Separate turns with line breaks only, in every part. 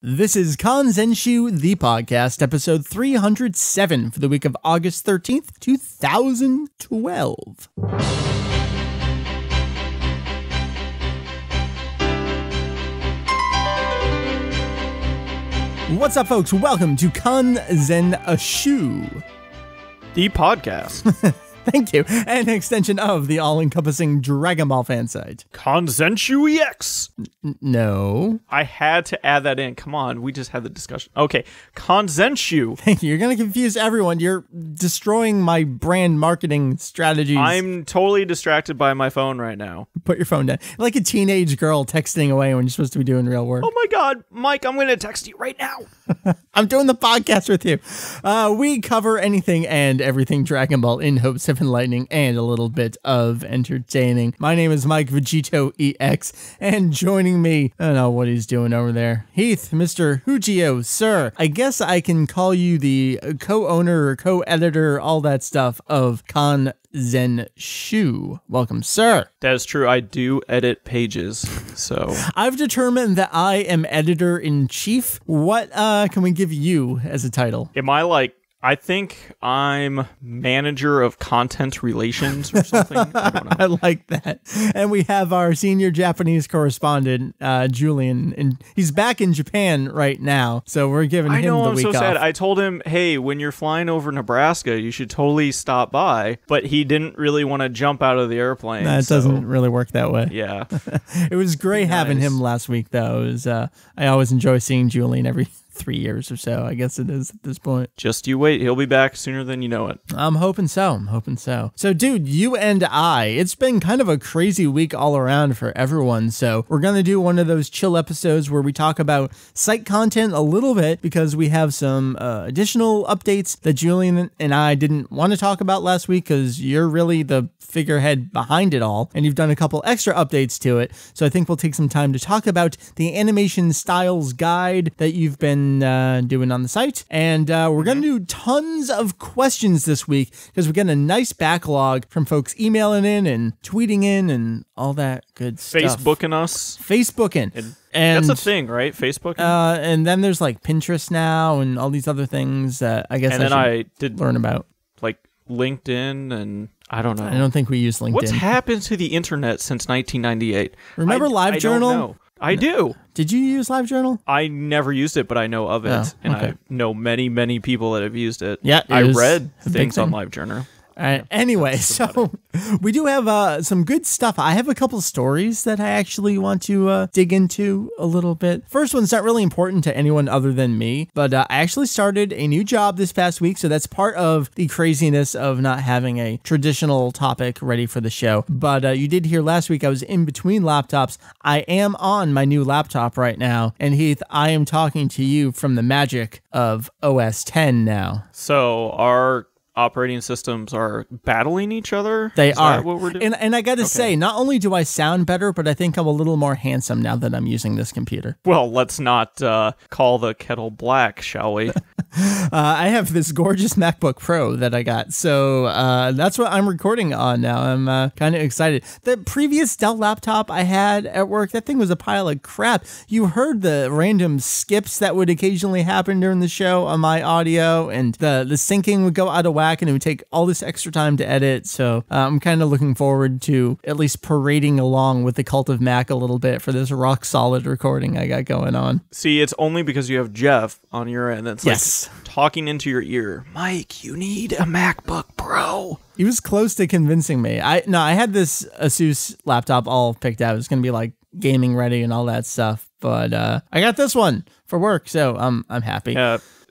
This is Kanzenshuu, the podcast, episode 307 for the week of August 13th, 2012. What's up, folks? Welcome to Kanzenshuu,
the podcast.
Thank you. An extension of the all-encompassing Dragon Ball fan site.
Kanzenshuu EX.
No.
I had to add that in. Come on, we just had the discussion. Okay, Kanzenshuu.
Thank you. You're going to confuse everyone. You're destroying my brand marketing strategies.
I'm totally distracted by my phone right now.
Put your phone down. Like a teenage girl texting away when you're supposed to be doing real work.
Oh my God, Mike, I'm going to text you right now.
I'm doing the podcast with you. We cover anything and everything Dragon Ball in hopes of enlightening and a little bit of entertaining. My name is Mike Vegito EX, and joining me, I don't know what he's doing over there, Heath, Mr. Hujio, sir. I guess I can call you the co-owner or co-editor, all that stuff of Kanzenshuu. Welcome, sir.
That is true. I do edit pages, so
I've determined that I am editor-in-chief. What can we give you as a title?
am I like, I think I'm manager of content relations or something. I don't know.
I like that. And we have our senior Japanese correspondent, Julian, and he's back in Japan right now, so we're giving him the week off.
I'm so sad. I told him, hey, when you're flying over Nebraska, you should totally stop by, but he didn't really want to jump out of the airplane.
It doesn't really work that way.
Yeah.
It was great having him last week, though. It was, I always enjoy seeing Julian every 3 years or so, I guess it is at this point.
Just you wait. He'll be back sooner than you know it.
I'm hoping so. So, dude, you and I, it's been kind of a crazy week all around for everyone. So we're going to do one of those chill episodes where we talk about site content a little bit because we have some additional updates that Julian and I didn't want to talk about last week because you're really the figurehead behind it all, and you've done a couple extra updates to it. So I think we'll take some time to talk about the animation styles guide that you've been doing on the site, and we're going to do tons of questions this week because we got a nice backlog from folks emailing in and tweeting in and all that good stuff.
Facebooking us.
And
that's a thing, right? Facebook.
And then there's like Pinterest now and all these other things that I guess I did learn about,
like LinkedIn, and I don't know.
I don't think we use LinkedIn.
What's happened to the internet since 1998?
Remember LiveJournal?
I don't know. I do.
Did you use LiveJournal?
I never used it, but I know of it, and I know many, many people that have used it.
Yeah,
I read things on LiveJournal.
Anyway, so we do have some good stuff. I have a couple stories that I actually want to dig into a little bit. First one's not really important to anyone other than me, but I actually started a new job this past week, so that's part of the craziness of not having a traditional topic ready for the show. But you did hear last week I was in between laptops. I am on my new laptop right now, and Heath, I am talking to you from the magic of OS X now.
So our operating systems are battling each other?
They are.
That what we're doing?
And I got to say, not only do I sound better, but I think I'm a little more handsome now that I'm using this computer.
Well, let's not call the kettle black, shall we?
I have this gorgeous MacBook Pro that I got, so that's what I'm recording on now. I'm kind of excited. The previous Dell laptop I had at work, that thing was a pile of crap. You heard the random skips that would occasionally happen during the show on my audio, and the syncing would go out of whack, and it would take all this extra time to edit. So I'm kind of looking forward to at least parading along with the cult of Mac a little bit for this rock solid recording I got going on.
See, it's only because you have Jeff on your end that's
yes.
Like talking into your ear. Mike, you need a MacBook Pro.
He was close to convincing me. I had this Asus laptop all picked out. It was going to be like gaming ready and all that stuff. But I got this one for work, so I'm happy.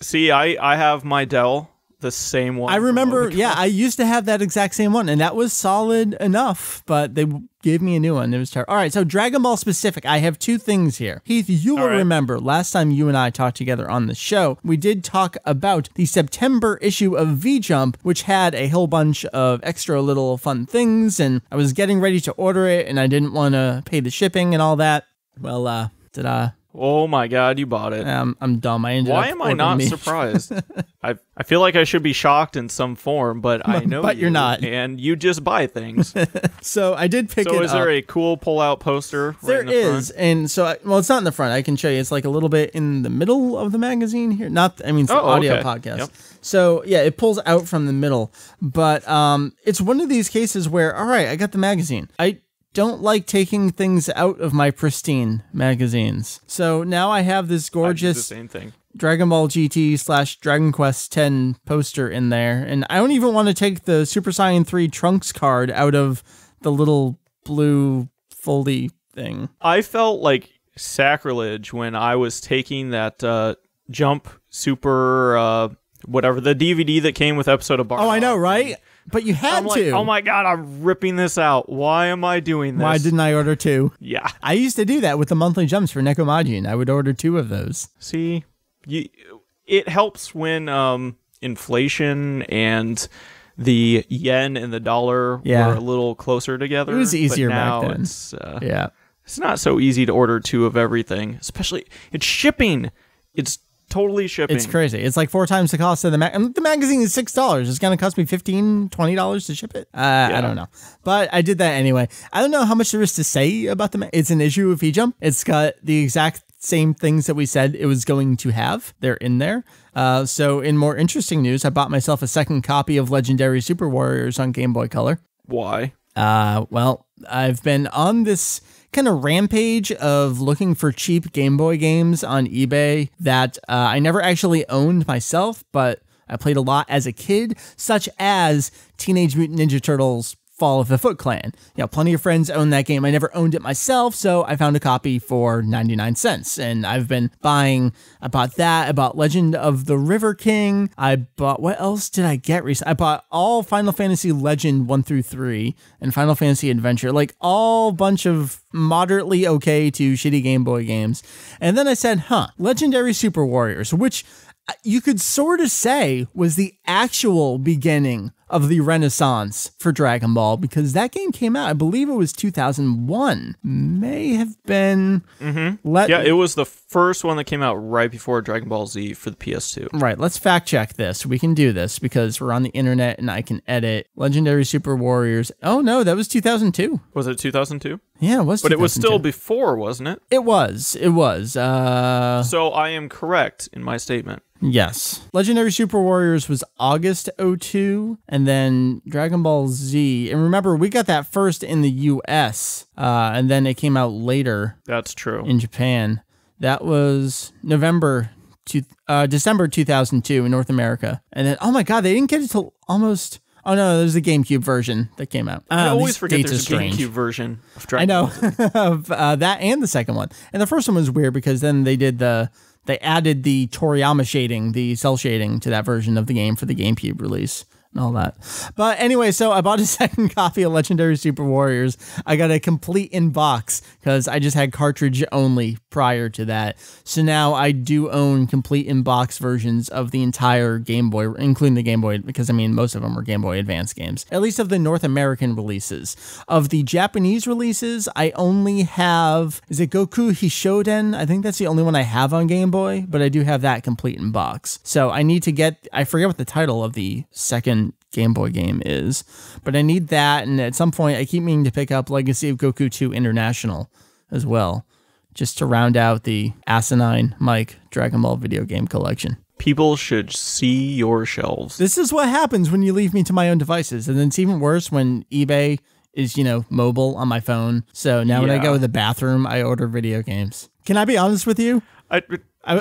See, I have my Dell. The same one.
I remember, I used to have that exact same one, and that was solid enough, but they gave me a new one. It was terrible. All right, so Dragon Ball specific, I have two things here. Heath, you will remember last time you and I talked together on the show, we did talk about the September issue of V-Jump, which had a whole bunch of extra little fun things, and I was getting ready to order it, and I didn't want to pay the shipping and all that. Well,
Oh my God, you bought it.
I'm dumb. I ended up
Why am I not surprised? I feel like I should be shocked in some form, but I know
but you're not.
And you just buy things.
So I did pick it up.
So is there a cool pull-out poster right in the
is,
front?
and so, it's not in the front. I can show you. It's like a little bit in the middle of the magazine here. It's an audio podcast.
Yep.
So, yeah, it pulls out from the middle. But it's one of these cases where, all right, I got the magazine. I don't like taking things out of my pristine magazines. So now I have this gorgeous
the same thing.
Dragon Ball GT / Dragon Quest X poster in there. And I don't even want to take the Super Saiyan 3 Trunks card out of the little blue foldy thing.
I felt like sacrilege when I was taking that Jump Super, whatever, the DVD that came with episode of Bar.
Oh, I know, right? But you had to.
Oh my God, I'm ripping this out. Why am I doing this?
Why didn't I order 2?
Yeah.
I used to do that with the monthly jumps for Nekomajin. I would order 2 of those.
See, it helps when inflation and the yen and the dollar were a little closer together.
It was easier
but now
back then.
It's not so easy to order 2 of everything, especially it's shipping. It's totally shipping.
It's crazy. It's like 4 times the cost of the the magazine is $6. It's going to cost me $15, $20 to ship it. I don't know. But I did that anyway. I don't know how much there is to say about it's an issue of eJump. It's got the exact same things that we said it was going to have. They're in there. So in more interesting news, I bought myself a second copy of Legendary Super Warriors on Game Boy Color.
Why?
Well, I've been on this kind of rampage of looking for cheap Game Boy games on eBay that I never actually owned myself, but I played a lot as a kid, such as Teenage Mutant Ninja Turtles Fall of the Foot Clan. Plenty of friends own that game. I never owned it myself, so I found a copy for 99 cents. And I've been buying, I bought that, I bought Legend of the River King, I bought, what else did I get recently? I bought all Final Fantasy Legend 1 through 3 and Final Fantasy Adventure, like all bunch of moderately okay to shitty Game Boy games. And then I said, Legendary Super Warriors, which you could sort of say was the actual beginning of the Renaissance for Dragon Ball, because that game came out, I believe it was 2001. May have been...
it was the first one that came out right before Dragon Ball Z for the PS2.
Right, let's fact check this. We can do this because we're on the internet and I can edit. Legendary Super Warriors. Oh no, that was 2002.
Was it 2002?
Yeah, it was 2002.
But it was still before, wasn't it?
It was.
So I am correct in my statement.
Yes. Legendary Super Warriors was August 2002, and then Dragon Ball Z. And remember, we got that first in the US, and then it came out later.
That's true.
In Japan. That was December 2002 in North America. And then, oh my God, they didn't get it till almost... Oh no, there's a GameCube version that came out.
I always forget there's a GameCube version of Dragon Ball Z.
I know, of that and the second one. And the first one was weird because then they added the Toriyama shading, the cell shading to that version of the game for the GameCube release and all that. But anyway, so I bought a second copy of Legendary Super Warriors. I got a complete in box because I just had cartridge only prior to that. So now I do own complete in box versions of the entire Game Boy, including the Game Boy, because I mean, most of them were Game Boy Advance games, at least of the North American releases. Of the Japanese releases, I only have, is it Goku Hishoden? I think that's the only one I have on Game Boy, but I do have that complete in box. So I need to get, I forget what the title of the second Game Boy game is, but I need that, and at some point I keep meaning to pick up Legacy of Goku 2 International as well, just to round out the asinine Mike Dragon Ball video game collection.
People should see your shelves.
This is what happens when you leave me to my own devices, and then it's even worse when eBay is, mobile on my phone. So now when I go to the bathroom, I order video games. Can I be honest with you?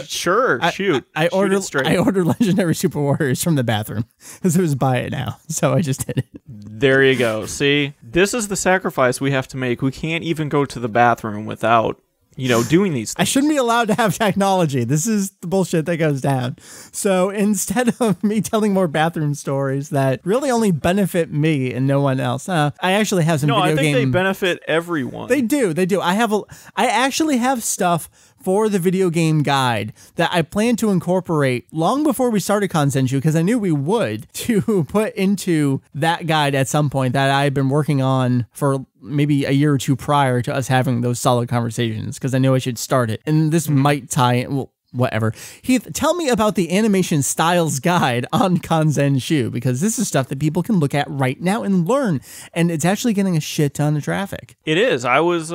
Sure, shoot.
I ordered Legendary Super Warriors from the bathroom because it was buy it now. So I just did it.
There you go. See, this is the sacrifice we have to make. We can't even go to the bathroom without, doing these things.
I shouldn't be allowed to have technology. This is the bullshit that goes down. So instead of me telling more bathroom stories that really only benefit me and no one else, I actually have some video game.
No, I think they benefit everyone.
They do. I actually have stuff for the video game guide that I plan to incorporate long before we started Kanzenshuu, because I knew we would, to put into that guide at some point that I had been working on for maybe a year or two prior to us having those solid conversations, because I knew I should start it. And this might tie in, well, whatever. Heath, tell me about the animation styles guide on Kanzenshuu, because this is stuff that people can look at right now and learn, and it's actually getting a shit ton of traffic.
It is. I was,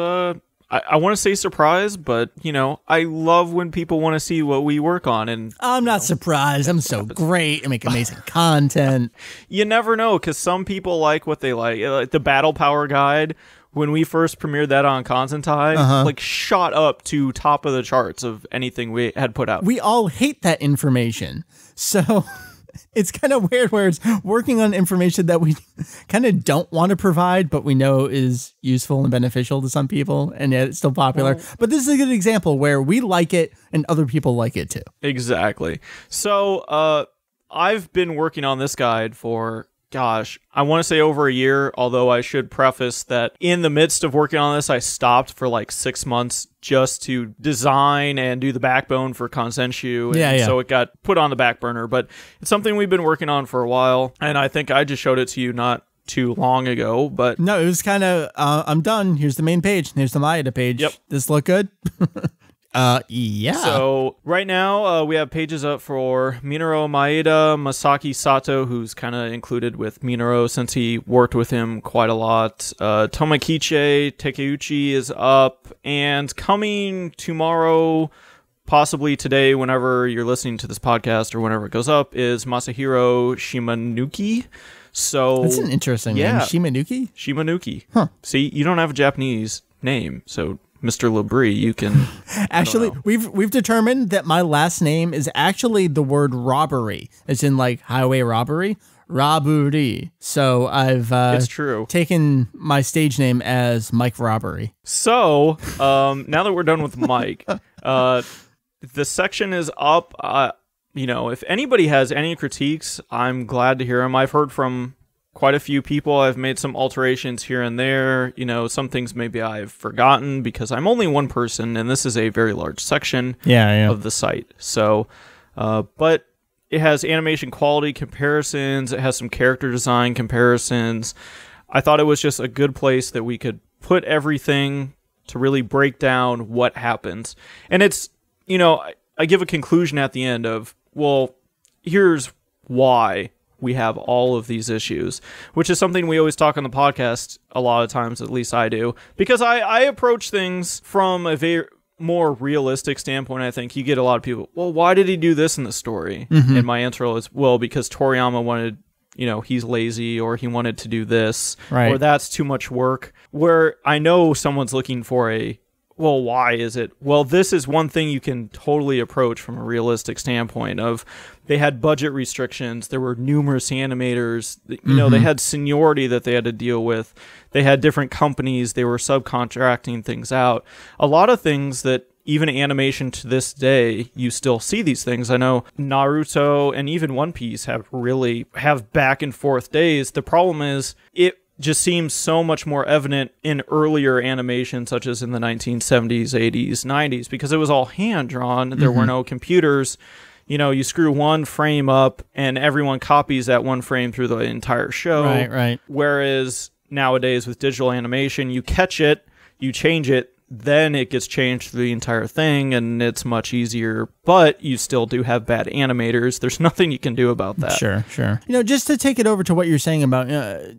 I want to say surprised, but, you know, I love when people want to see what we work on. And
I'm not surprised. I'm so great. I make amazing content.
You never know, because some people like what they like. Like the Battle Power guide, when we first premiered that on Kanzenshuu, like shot up to top of the charts of anything we had put out.
We all hate that information. So it's kind of weird where it's working on information that we kind of don't want to provide, but we know is useful and beneficial to some people, and yet it's still popular. But this is a good example where we like it and other people like it too.
Exactly. So I've been working on this guide for, gosh, I want to say over a year, although I should preface that in the midst of working on this, I stopped for like 6 months just to design and do the backbone for Kanzenshuu. And so it got put on the back burner, but it's something we've been working on for a while. And I think I just showed it to you not too long ago, but
no, it was kind of, I'm done. Here's the main page. Here's the Maeda page.
Yep.
This look good? Yeah.
So right now we have pages up for Minoru Maeda, Masaki Sato, who's kind of included with Minoru since he worked with him quite a lot. Tomokichi Takeuchi is up, and coming tomorrow, possibly today, whenever you're listening to this podcast or whenever it goes up, is Masahiro Shimanuki. So
that's an interesting name. Shimanuki?
Shimanuki.
Huh.
See, you don't have a Japanese name, so Mr. Labrie, you can
actually we've determined that my last name is actually the word robbery. It's in like highway robbery. Raburi. So I've
it's true.
Taken my stage name as Mike Robbery.
So now that we're done with Mike, the section is up. You know, if anybody has any critiques, I'm glad to hear them. I've heard from quite a few people. I've made some alterations here and there. You know, some things maybe I've forgotten because I'm only one person, and this is a very large section of the site. So, but it has animation quality comparisons. It has some character design comparisons. I thought it was just a good place that we could put everything to really break down what happens. And it's, you know, I give a conclusion at the end of, well, here's why we have all of these issues, which is something we always talk on the podcast a lot of times, at least I do, because I approach things from a very more realistic standpoint. I think you get a lot of people, well, why did he do this in the story? And my answer is, well, because Toriyama wanted, you know, he's lazy, or he wanted to do this, or that's too much work. Where I know someone's looking for a, well, why is it? Well, this is one thing you can totally approach from a realistic standpoint of, they had budget restrictions. There were numerous animators. You know, they had seniority that they had to deal with. They had different companies. They were subcontracting things out. A lot of things that even animation to this day, you still see these things. I know Naruto and even One Piece have back and forth days. The problem is it just seems so much more evident in earlier animation, such as in the 1970s, 80s, 90s, because it was all hand-drawn. There were no computers. You know, you screw one frame up and everyone copies that one frame through the entire show.
Right.
Whereas nowadays with digital animation, you catch it, you change it, then it gets changed through the entire thing, and it's much easier, but you still do have bad animators. There's nothing you can do about that.
Sure. You know, just to take it over to what you're saying about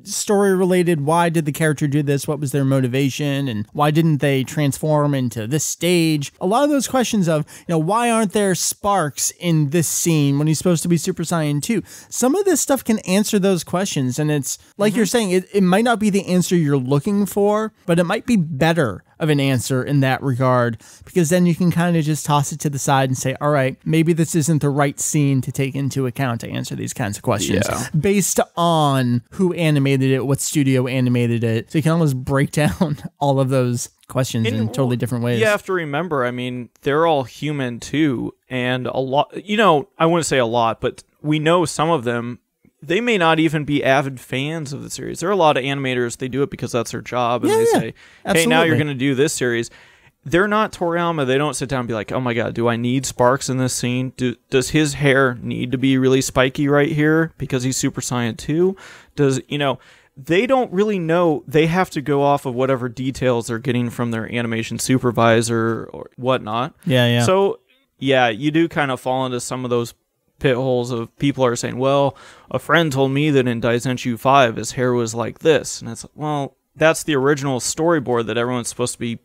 story related, why did the character do this? What was their motivation? And why didn't they transform into this stage? A lot of those questions of, you know, why aren't there sparks in this scene when he's supposed to be Super Saiyan 2? Some of this stuff can answer those questions, and it's like you're saying, it might not be the answer you're looking for, but it might be better of an answer in that regard, because then you can kind of just toss it to the side and say, all right, maybe this isn't the right scene to take into account to answer these kinds of questions based on who animated it, what studio animated it. So you can almost break down all of those questions in totally different ways.
You have to remember, I mean, they're all human too, and a lot, you know, I wouldn't say a lot, but we know some of them, they may not even be avid fans of the series. There are a lot of animators, they do it because that's their job, and they say, hey, now you're going to do this series. they're not Toriyama. They don't sit down and be like, oh my god, do I need sparks in this scene? Does his hair need to be really spiky right here because he's Super Saiyan 2? They don't really know. They have to go off of whatever details they're getting from their animation supervisor or whatnot.
Yeah.
So, yeah, you do kind of fall into some of those pit holes of people are saying, well, a friend told me that in Kanzenshuu 5 his hair was like this. And it's like, well, that's the original storyboard that everyone's supposed to be,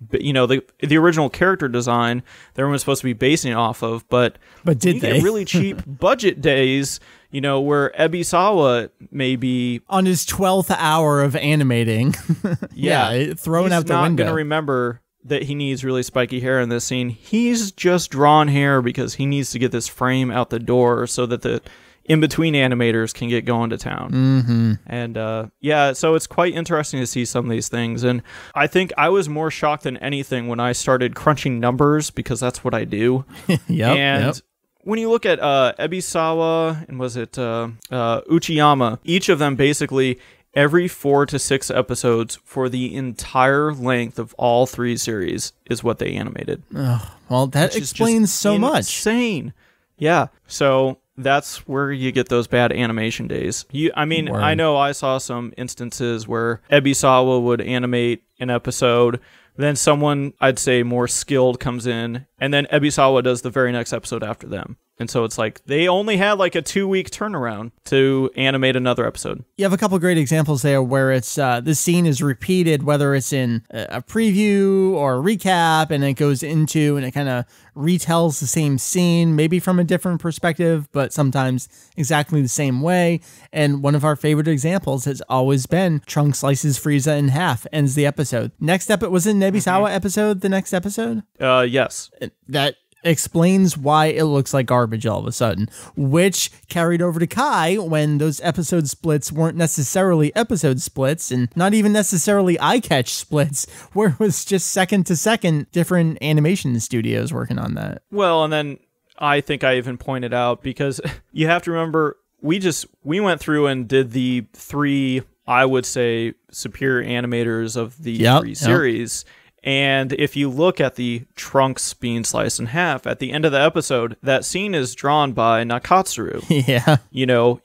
the original character design that everyone's supposed to be basing it off of. But
did they?
Get really cheap budget days, where Ebisawa may be
on his 12th hour of animating. Thrown out the window. He's
not going to remember that he needs really spiky hair in this scene. He's just drawn hair because he needs to get this frame out the door so that the in-between animators can get going to town.
Mm-hmm.
And so it's quite interesting to see some of these things. And I think I was more shocked than anything when I started crunching numbers, because that's what I do.
Yep.
When you look at Ebisawa and was it Uchiyama, each of them basically every 4 to 6 episodes for the entire length of all 3 series is what they animated.
Oh, well, that explains so much.
Insane. Yeah. So that's where you get those bad animation days. I know I saw some instances where Ebisawa would animate an episode, then someone, I'd say more skilled, comes in, and then Ebisawa does the very next episode after them. And so it's like they only had like a 2-week turnaround to animate another episode.
You have a couple great examples there where it's the scene is repeated, whether it's in a preview or a recap, and it goes into and it kind of retells the same scene, maybe from a different perspective, but sometimes exactly the same way. And one of our favorite examples has always been Trunks slices Frieza in half, ends the episode. Next up, it was a Nebisawa episode, the next episode?
Yes.
That explains why it looks like garbage all of a sudden, which carried over to Kai when those episode splits weren't necessarily episode splits and not even necessarily eye-catch splits, where it was just second to second different animation studios working on that.
Well, and then I think I even pointed out, because you have to remember, we went through and did the 3, I would say, superior animators of the 3 series. And if you look at the Trunks being sliced in half, at the end of the episode, that scene is drawn by Nakatsuru.
Yeah.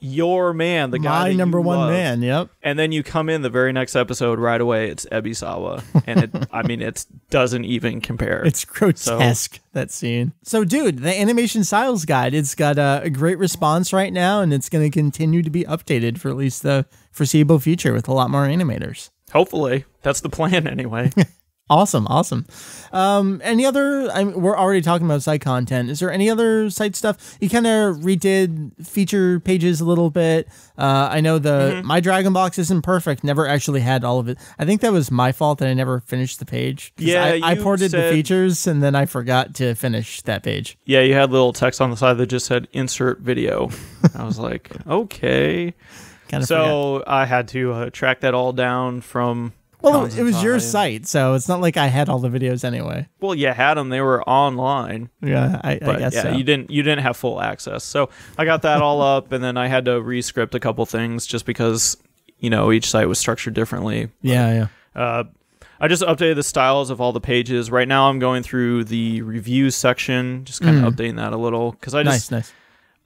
Your man, the guy that
number
you
one
love.
Man, yep.
And then you come in the very next episode right away, it's Ebisawa. And it doesn't even compare.
It's grotesque, that scene. So, dude, the Animation Styles Guide, it's got a great response right now, and it's going to continue to be updated for at least the foreseeable future with a lot more animators.
Hopefully. That's the plan anyway.
Awesome. Any other, we're already talking about site content. Is there any other site stuff? You kind of redid feature pages a little bit. I know my Dragon Box isn't perfect. Never actually had all of it. I think that was my fault that I never finished the page.
Yeah,
I ported the features and then I forgot to finish that page.
Yeah, you had little text on the side that just said insert video. I was like, okay. So I had to track that all down from...
Well, it was your site, so it's not like I had all the videos anyway.
Well, you had them; they were online.
Yeah, I guess so.
You didn't have full access, so I got that all up, and then I had to re-script a couple things just because each site was structured differently.
Yeah.
I just updated the styles of all the pages. Right now, I'm going through the reviews section, just kind of updating that a little because
nice.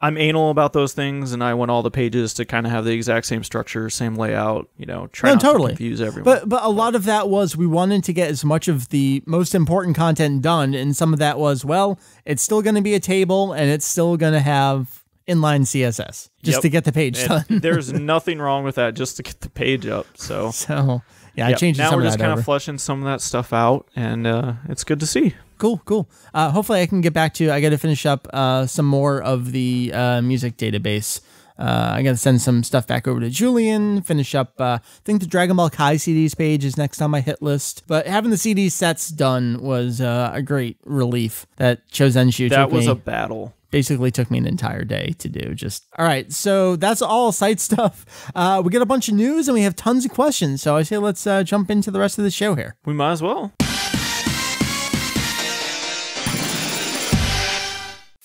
I'm anal about those things, and I want all the pages to kind of have the exact same structure, same layout, try not to confuse everyone.
But a lot of that was we wanted to get as much of the most important content done, and some of that was, well, it's still going to be a table, and it's still going to have inline CSS just to get the page done.
There's nothing wrong with that, just to get the page up. So
I changed some of that.
Now we're just kind of fleshing some of that stuff out, and it's good to see.
Cool. Hopefully I can get back to, I got to finish up some more of the music database. I got to send some stuff back over to Julian, finish up, I think the Dragon Ball Kai CDs page is next on my hit list. But having the CD sets done was a great relief. That Kanzenshuu
That was a battle.
Basically took me an entire day to do. All right, so that's all site stuff. We got a bunch of news and we have tons of questions. So I say let's jump into the rest of the show here.
We might as well.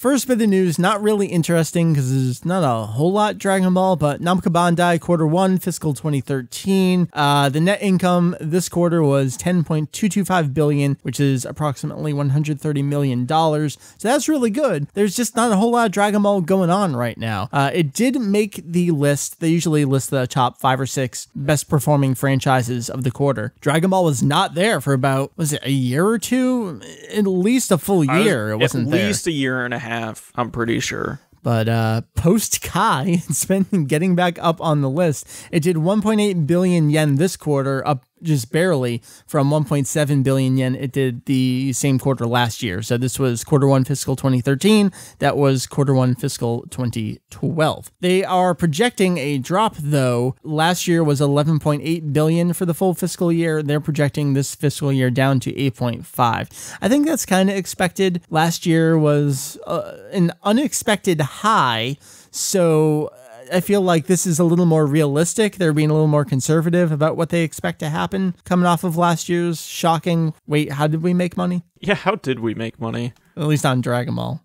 First bit of news, not really interesting because there's not a whole lot Dragon Ball, but Namco Bandai Q1 fiscal 2013. The net income this quarter was $10.225 billion, which is approximately $130 million. So that's really good. There's just not a whole lot of Dragon Ball going on right now. It did make the list. They usually list the top 5 or 6 best performing franchises of the quarter. Dragon Ball was not there for about, was it a year or two? At least a full year. It wasn't there.
At least a year and a half, I'm pretty sure.
But post Kai, it's been getting back up on the list. It did 1.8 billion yen this quarter, up just barely from 1.7 billion yen it did the same quarter last year. So this was Q1 fiscal 2013. That was Q1 fiscal 2012. They are projecting a drop, though. Last year was 11.8 billion for the full fiscal year. They're projecting this fiscal year down to 8.5. I think that's kind of expected. Last year was an unexpected high, so I feel like this is a little more realistic. They're being a little more conservative about what they expect to happen coming off of last year's shocking. Wait, how did we make money?
Yeah, how did we make money?
At least on Dragon Ball.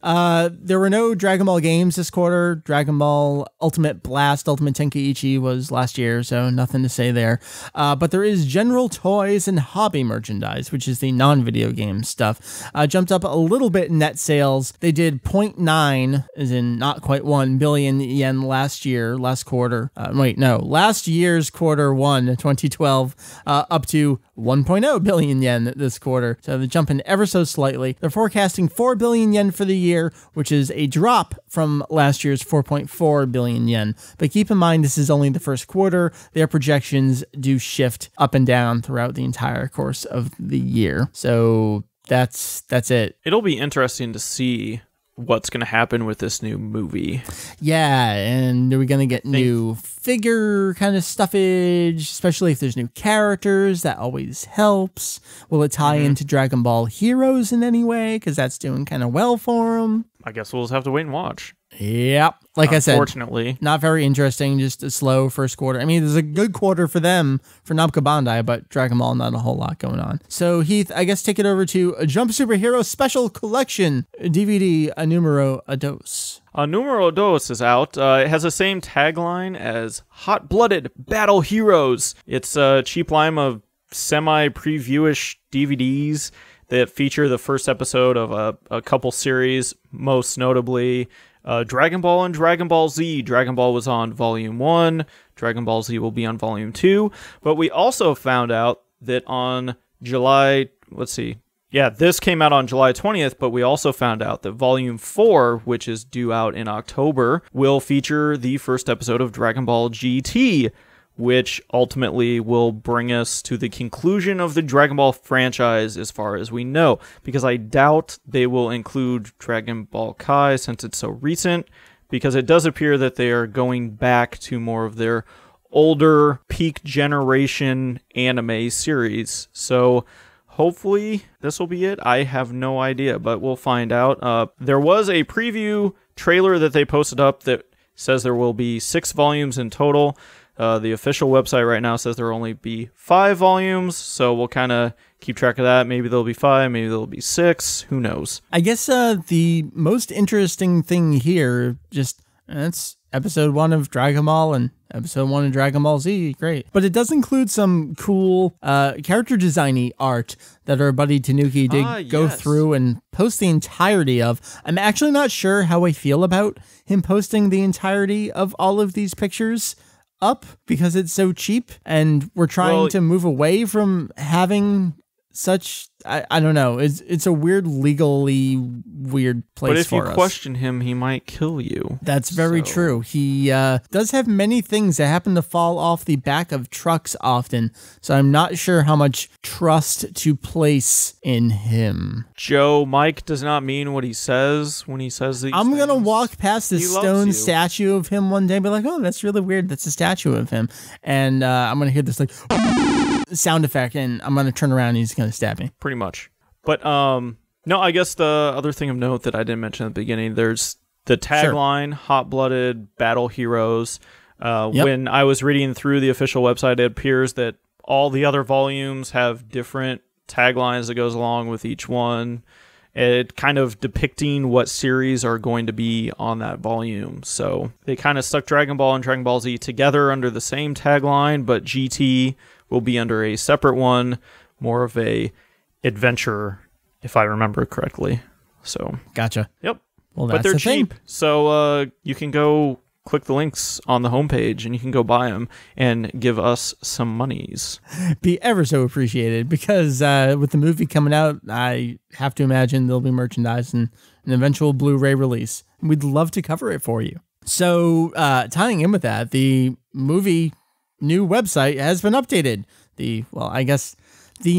There were no Dragon Ball games this quarter. Dragon Ball Ultimate Blast, Ultimate Tenkaichi was last year, so nothing to say there. But there is general toys and hobby merchandise, which is the non-video game stuff. Jumped up a little bit in net sales. They did 0.9, as in not quite 1 billion yen last quarter. Last year's Q1, 2012, up to 1.0 billion yen this quarter. So they're jumping ever so slightly. They're forecasting 4 billion yen for the year, which is a drop from last year's 4.4 billion yen. But keep in mind, this is only the first quarter. Their projections do shift up and down throughout the entire course of the year. So that's it.
It'll be interesting to see what's going to happen with this new movie.
Yeah, and are we going to get new figure kind of stuffage, especially if there's new characters? That always helps. Will it tie into Dragon Ball Heroes in any way? Because that's doing kind of well for them.
I guess we'll just have to wait and watch.
Yep. Like I said,
unfortunately,
not very interesting, just a slow first quarter. I mean, there's a good quarter for them, for Namco Bandai, but Dragon Ball, not a whole lot going on. So, Heath, I guess take it over to a Jump Superhero Special Collection DVD, A Numero a Dos.
A Numero Dos is out. It has the same tagline as Hot-Blooded Battle Heroes. It's a cheap line of semi-previewish DVDs that feature the first episode of a couple series, most notably Dragon Ball and Dragon Ball Z. Dragon Ball was on Volume 1. Dragon Ball Z will be on Volume 2. But we also found out that on this came out on July 20th, but we also found out that Volume 4, which is due out in October, will feature the first episode of Dragon Ball GT, which ultimately will bring us to the conclusion of the Dragon Ball franchise as far as we know, because I doubt they will include Dragon Ball Kai since it's so recent, because it does appear that they are going back to more of their older peak generation anime series. So hopefully this will be it. I have no idea, but we'll find out. There was a preview trailer that they posted up that says there will be 6 volumes in total. The official website right now says there will only be 5 volumes, so we'll kind of keep track of that. Maybe there'll be 5, maybe there'll be 6, who knows?
I guess the most interesting thing here, it's episode 1 of Dragon Ball and episode 1 of Dragon Ball Z, great. But it does include some cool character designy art that our buddy Tanuki did go through and post the entirety of. I'm actually not sure how I feel about him posting the entirety of all of these pictures up because it's so cheap and we're trying to move away from having such, I don't know, it's a legally weird place for us.
But if you question him, he might kill you.
That's very true. He does have many things that happen to fall off the back of trucks often, so I'm not sure how much trust to place in him.
Joe, Mike does not mean what he says when he says these
I'm going to
things.
walk past this stone statue of him one day and be like, oh, that's really weird. That's a statue of him. And I'm going to hear this like sound effect and I'm going to turn around and he's going to stab me.
Pretty much. But no, I guess the other thing of note that I didn't mention at the beginning, there's the tagline, Hot-Blooded Battle Heroes. When I was reading through the official website, it appears that all the other volumes have different taglines that goes along with each one. it kind of depicting what series are going to be on that volume. So they kind of stuck Dragon Ball and Dragon Ball Z together under the same tagline, but GT will be under a separate one, more of a adventure, if I remember correctly. So
gotcha.
Yep.
Well,
but they're
the
cheap,
thing.
so you can go click the links on the homepage and you can go buy them and give us some monies.
Be ever so appreciated, because with the movie coming out, I have to imagine there'll be merchandise and an eventual Blu-ray release. We'd love to cover it for you. So tying in with that, the movie new website has been updated. The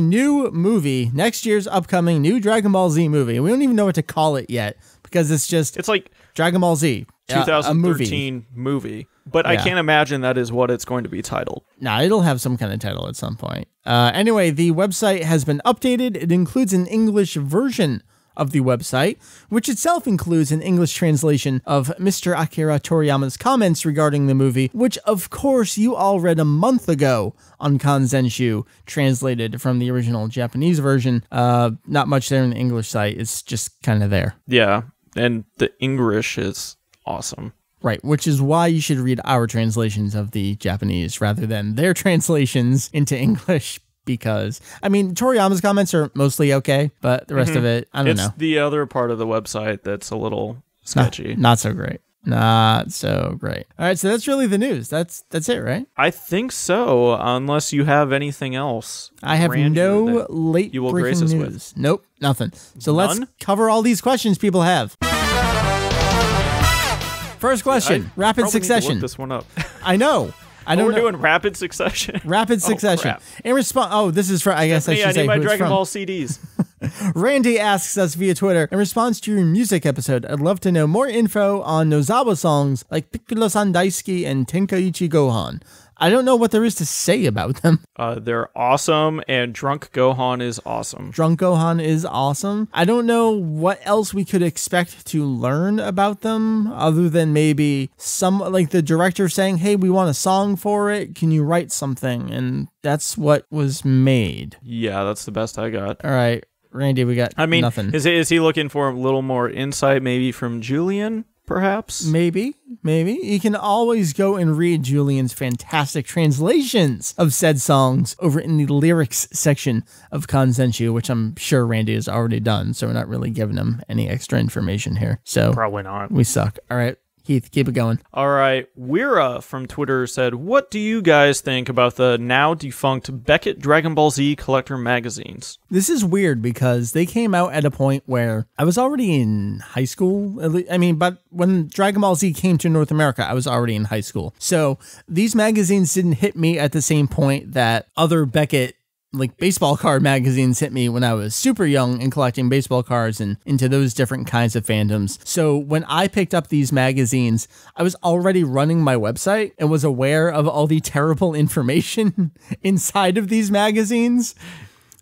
new movie, next year's upcoming new Dragon Ball Z movie. We don't even know what to call it yet, because it's like Dragon Ball Z.
2013 movie. But yeah. I can't imagine that is what it's going to be titled.
Nah, it'll have some kind of title at some point. Anyway, the website has been updated. It includes an English version of the website, which itself includes an English translation of Mr. Akira Toriyama's comments regarding the movie, which of course you all read a month ago on Kanzenshuu, translated from the original Japanese version. Not much there in the English site. It's just kind of there.
Yeah, and the English is awesome.
Right, which is why you should read our translations of the Japanese rather than their translations into English, because, I mean, Toriyama's comments are mostly okay, but the rest of it, I don't know.
It's the other part of the website that's a little sketchy.
Not so great. Not so great. All right, so that's really the news. That's it, right?
I think so, unless you have anything else.
I have no late
you will
breaking
grace us
news.
with.
Nope, nothing. So
None?
let's cover all these questions people have. First question, rapid succession.
Need to look this one up.
I know.
We're doing rapid succession.
Rapid succession. In response, this is for, I guess I should say,
I need my
who it's
Dragon
from.
Ball CDs.
Randy asks us via Twitter, in response to your music episode, I'd love to know more info on Nozawa songs like Piccolo-san Daisuki and Tenkaichi Gohan. I don't know what there is to say about them.
They're awesome, and Drunk Gohan is awesome.
Drunk Gohan is awesome. I don't know what else we could expect to learn about them, other than maybe like the director saying, hey, we want a song for it. Can you write something? And that's what was made.
Yeah, that's the best I got.
All right, Randy, we got nothing.
Is he looking for a little more insight, maybe from Julian? Perhaps?
Maybe. You can always go and read Julian's fantastic translations of said songs over in the lyrics section of Kanzenshuu, which I'm sure Randy has already done, so we're not really giving him any extra information here. So
probably not.
We suck. All right. Heath, keep it going.
All right. Weira from Twitter said, what do you guys think about the now defunct Beckett Dragon Ball Z collector magazines?
This is weird because they came out at a point where I was already in high school. But when Dragon Ball Z came to North America, I was already in high school. So these magazines didn't hit me at the same point that other Beckett baseball card magazines hit me when I was super young and collecting baseball cards and into those different kinds of fandoms. So when I picked up these magazines, I was already running my website and was aware of all the terrible information inside of these magazines.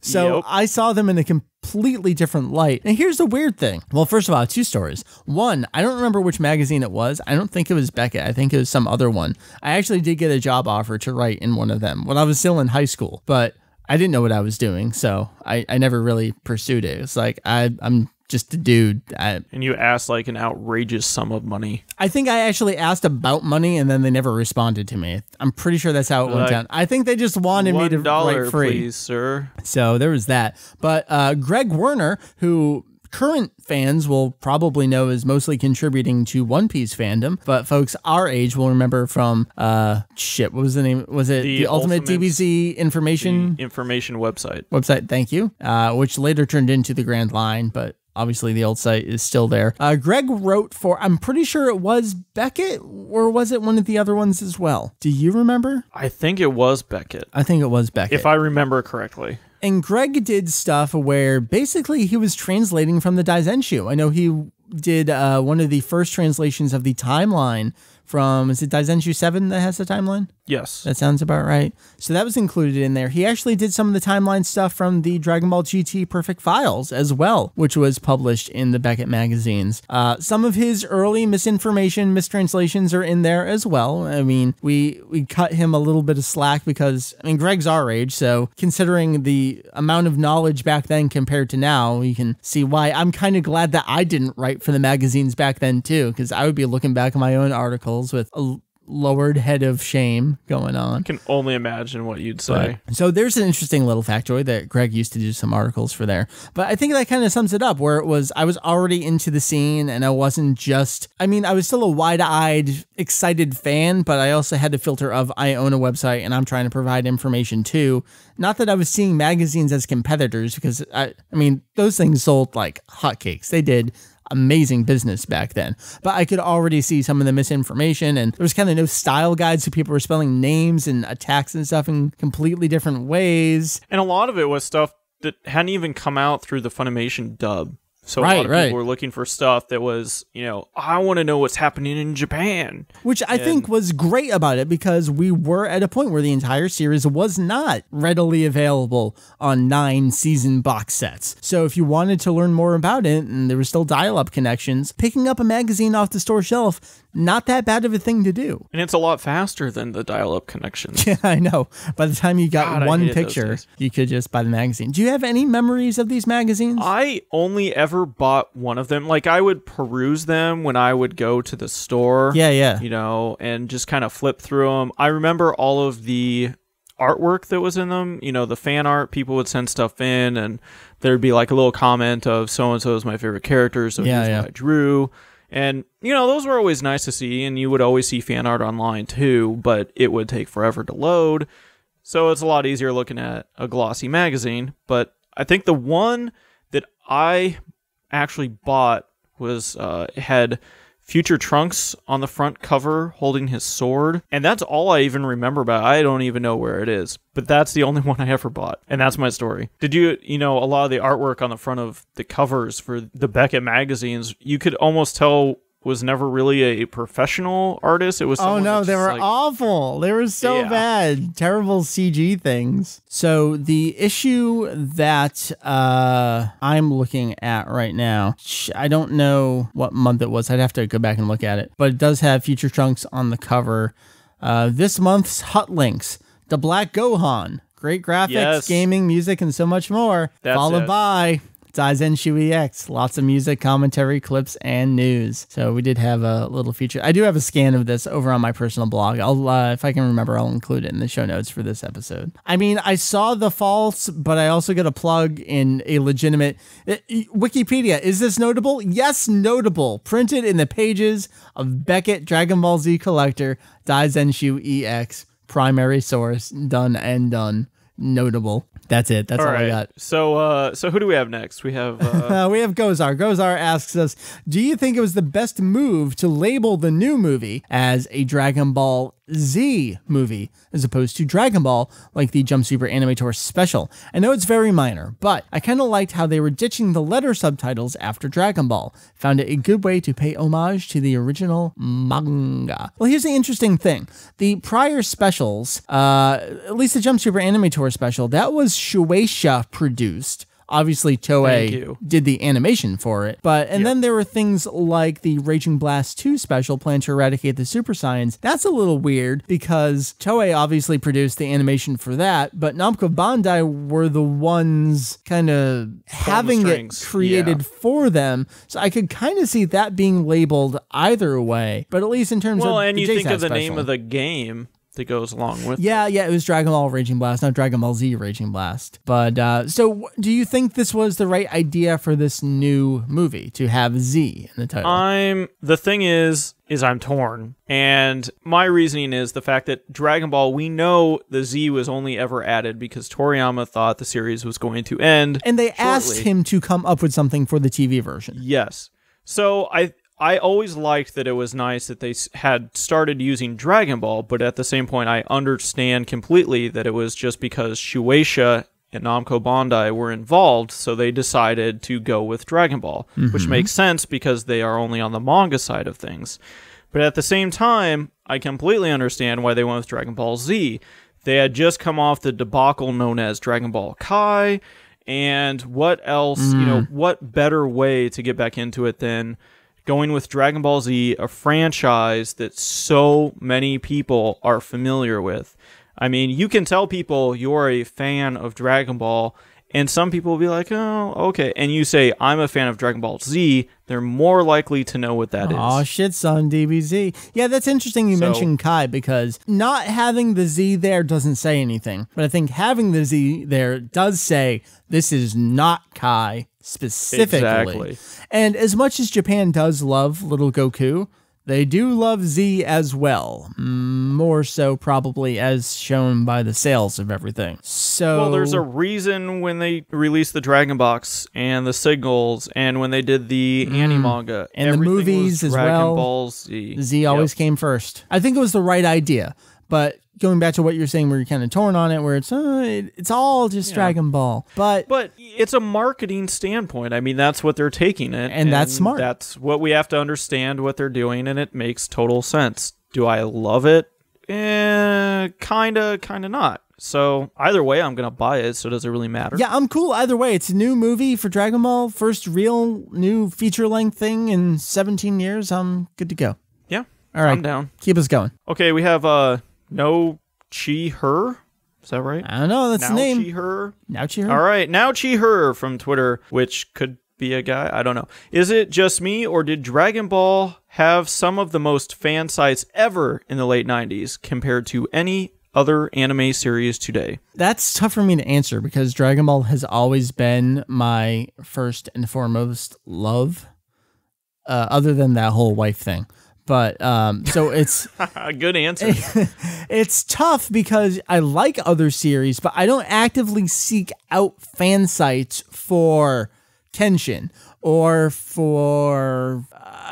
So
Yep.
I saw them in a completely different light. And here's the weird thing. Well, first of all, two stories. One, I don't remember which magazine it was. I don't think it was Beckett. I think it was some other one. I actually did get a job offer to write in one of them when I was still in high school, but I didn't know what I was doing, so I never really pursued it. It's like, I'm just a dude.
And you asked like an outrageous sum of money.
I think I actually asked about money, and then they never responded to me. I'm pretty sure that's how it went down. I think they just wanted me to write free.
Please, sir.
So there was that. But Greg Werner, who current fans will probably know is mostly contributing to One Piece fandom, but folks our age will remember from what was the name? Was it the Ultimate DBZ Information?
The information website.
Thank you. Which later turned into the Grand Line, but obviously the old site is still there. Greg wrote for, I'm pretty sure it was Beckett, or was it one of the other ones as well? Do you remember?
I think it was Beckett.
I think it was Beckett.
If I remember correctly.
And Greg did stuff where basically he was translating from the Kanzenshuu. I know he did one of the first translations of the timeline from, is it Kanzenshuu 7 that has the timeline?
Yes.
That sounds about right. So that was included in there. He actually did some of the timeline stuff from the Dragon Ball GT Perfect Files as well, which was published in the Beckett magazines. Some of his early misinformation, mistranslations are in there as well. I mean, we cut him a little bit of slack because, I mean, Greg's our age, so considering the amount of knowledge back then compared to now, you can see why I'm kind of glad that I didn't write for the magazines back then too, because I would be looking back at my own articles with a lowered head of shame going on.
I can only imagine what you'd say.
But, so there's an interesting little factoid that Greg used to do some articles for there. But I think that kind of sums it up, where it was, I was already into the scene and I wasn't just, I mean, I was still a wide-eyed, excited fan, but I also had the filter of, I own a website and I'm trying to provide information too. Not that I was seeing magazines as competitors, because I mean, those things sold like hotcakes. They did amazing business back then, but I could already see some of the misinformation, and there was kind of no style guides, so people were spelling names and attacks and stuff in completely different ways.
And a lot of it was stuff that hadn't even come out through the Funimation dub. So a lot of people were looking for stuff that was, you know, I want to know what's happening in Japan.
Which I think was great about it, because we were at a point where the entire series was not readily available on 9-season box sets. So if you wanted to learn more about it, and there were still dial-up connections, picking up a magazine off the store shelf, not that bad of a thing to do.
And it's a lot faster than the dial-up connections.
Yeah, I know. By the time you got one picture, you could just buy the magazine. Do you have any memories of these magazines?
I only ever bought one of them. Like, I would peruse them when I would go to the store.
Yeah.
You know, and just kind of flip through them. I remember all of the artwork that was in them. You know, the fan art, people would send stuff in, and there'd be like a little comment of, so-and-so is my favorite character, so here's what I drew. And, you know, those were always nice to see, and you would always see fan art online too, but it would take forever to load. So it's a lot easier looking at a glossy magazine. But I think the one that I actually bought was, had Future Trunks on the front cover holding his sword. And that's all I even remember about it. I don't even know where it is. But that's the only one I ever bought. And that's my story. Did you know, a lot of the artwork on the front of the covers for the Beckett magazines, you could almost tell was never really a professional artist. It was
they were awful. They were so bad. Terrible CG things. So the issue that I'm looking at right now, I don't know what month it was. I'd have to go back and look at it. But it does have Future Trunks on the cover. This month's Hut Links, The Black Gohan. Great graphics, gaming, music, and so much more. Followed by Kanzenshuu EX, lots of music, commentary, clips, and news. So we did have a little feature. I do have a scan of this over on my personal blog. I'll, if I can remember, I'll include it in the show notes for this episode. I mean, I saw the faults, but I also got a plug in a legitimate Wikipedia. Is this notable? Yes, notable. Printed in the pages of Beckett Dragon Ball Z Collector, Kanzenshuu EX. Primary source, done and done. Notable. That's it. That's all I got.
So who do we have next? We have
we have Gozar. Gozar asks us, do you think it was the best move to label the new movie as a Dragon Ball Z movie as opposed to Dragon Ball, like the Jump Super Animator special? I know it's very minor, but I kind of liked how they were ditching the letter subtitles after Dragon Ball. Found it a good way to pay homage to the original manga. Well, here's the interesting thing. The prior specials, at least the Jump Super Animator special, that was Shueisha produced. Obviously, Toei did the animation for it, and then there were things like the Raging Blast 2 special, Plan to Eradicate the Super Saiyans. That's a little weird because Toei obviously produced the animation for that, but Namco Bandai were the ones kind of having it created for them. So I could kind of see that being labeled either way, but at least in terms of
and
the
you
JSAT
think of the
special
name of the game that goes along with
it was Dragon Ball Raging Blast, not Dragon Ball Z Raging Blast. But so do you think this was the right idea for this new movie to have Z in the title?
The thing is I'm torn, and my reasoning is the fact that Dragon Ball, we know the Z was only ever added because Toriyama thought the series was going to end,
and they asked him to come up with something for the TV version.
Yes. So I always liked that it was nice that they had started using Dragon Ball, but at the same point, I understand completely that it was just because Shueisha and Namco Bandai were involved, so they decided to go with Dragon Ball, which makes sense because they are only on the manga side of things. But at the same time, I completely understand why they went with Dragon Ball Z. They had just come off the debacle known as Dragon Ball Kai, and what else, what better way to get back into it than going with Dragon Ball Z, a franchise that so many people are familiar with. I mean, you can tell people you're a fan of Dragon Ball, and some people will be like, oh, okay. And you say, I'm a fan of Dragon Ball Z, they're more likely to know what that is.
Oh, shit, son, DBZ. Yeah, that's interesting you mentioned Kai, because not having the Z there doesn't say anything. But I think having the Z there does say, this is not Kai specifically.
Exactly.
And as much as Japan does love Little Goku, they do love Z as well. More so probably as shown by the sales of everything. So,
well, there's a reason when they released the Dragon Box and the Signals and when they did the anime-manga.
And the movies as well.
Dragon Ball Z.
Z always came first. I think it was the right idea. But going back to what you're saying where you're kind of torn on it, where it's all just Dragon Ball. But
it's a marketing standpoint. I mean, that's what they're taking it.
And that's smart.
That's what we have to understand what they're doing, and it makes total sense. Do I love it? Kinda not. So either way, I'm going to buy it, so does it really matter?
Yeah, I'm cool either way. It's a new movie for Dragon Ball. First real new feature-length thing in 17 years. I'm good to go.
Yeah,
all right,
I'm down.
Keep us going.
Okay, we have... No Chi Her? Is that right?
I don't know. That's the name.
Chi Her?
Now Chi Her?
All right. Now Chi Her from Twitter, which could be a guy. I don't know. Is it just me, or did Dragon Ball have some of the most fan sites ever in the late 90s compared to any other anime series today?
That's tough for me to answer because Dragon Ball has always been my first and foremost love, other than that whole wife thing. But so it's
a good answer.
It's tough because I like other series, but I don't actively seek out fan sites for Kenshin or for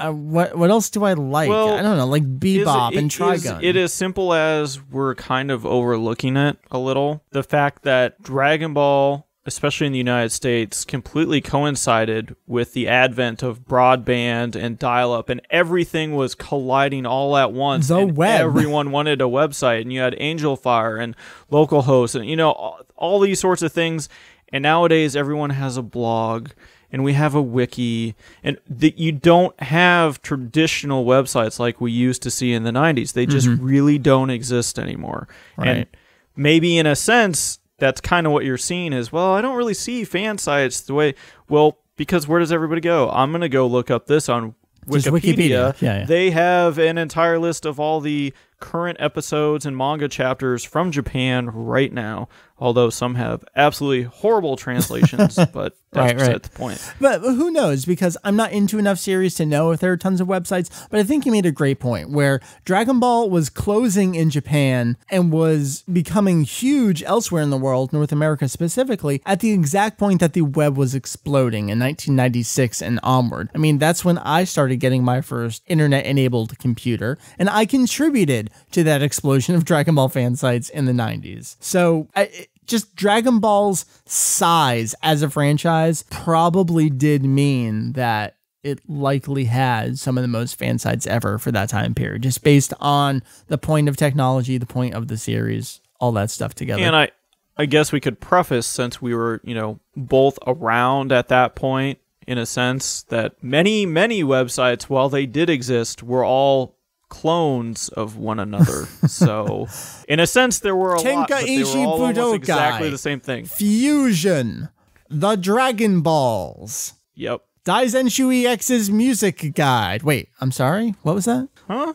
what else do I like?
Well,
I don't know, like Bebop and Trigun.
It is simple as we're kind of overlooking it a little. The fact that Dragon Ball, especially in the United States, completely coincided with the advent of broadband and dial-up, and everything was colliding all at once.
The web.
Everyone wanted a website, and you had Angel Fire and localhost, and all these sorts of things. And nowadays, everyone has a blog, and we have a wiki, and you don't have traditional websites like we used to see in the 90s. They just really don't exist anymore.
Right.
And maybe in a sense, that's kind of what you're seeing is, well, I don't really see fan sites the way, well, because where does everybody go? I'm going to go look up this on Wikipedia.
Yeah.
They have an entire list of all the current episodes and manga chapters from Japan right now, although some have absolutely horrible translations, but that's beside the point.
But who knows, because I'm not into enough series to know if there are tons of websites, but I think you made a great point where Dragon Ball was closing in Japan and was becoming huge elsewhere in the world, North America specifically, at the exact point that the web was exploding in 1996 and onward. I mean, that's when I started getting my first internet-enabled computer, and I contributed to that explosion of Dragon Ball fan sites in the 90s. So just Dragon Ball's size as a franchise probably did mean that it likely had some of the most fan sites ever for that time period, just based on the point of technology, the point of the series, all that stuff together.
And I guess we could preface, since we were, both around at that point, in a sense, that many websites, while they did exist, were all clones of one another. So, in a sense, there were a lot, but they were all almost exactly the same thing.
Fusion, the Dragon Balls.
Yep.
Kanzenshuu EX's music guide. Wait, I'm sorry. What was that?
Huh?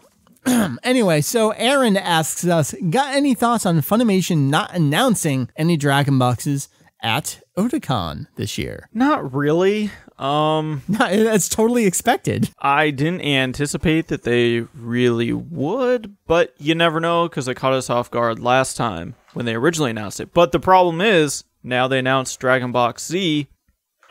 Anyway, so Aaron asks us, got any thoughts on Funimation not announcing any Dragon Boxes at Otakon this year?
Not really.
No, that's totally expected.
I didn't anticipate that they really would, but you never know, because it caught us off guard last time when they originally announced it. But the problem is, now they announced Dragon Box Z,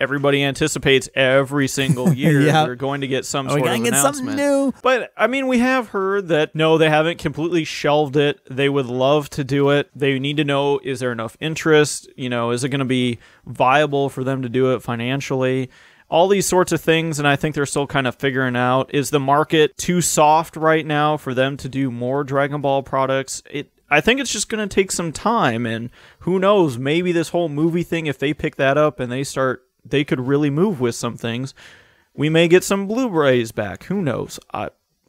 everybody anticipates every single year they're going to get some sort of announcement.
Something new.
But, I mean, we have heard that, no, they haven't completely shelved it. They would love to do it. They need to know, is there enough interest? Is it going to be viable for them to do it financially? all these sorts of things, and I think they're still kind of figuring out, is the market too soft right now for them to do more Dragon Ball products? I think it's just going to take some time, and who knows, maybe this whole movie thing, if they pick that up and they could really move with some things. We may get some Blu-rays back. Who knows?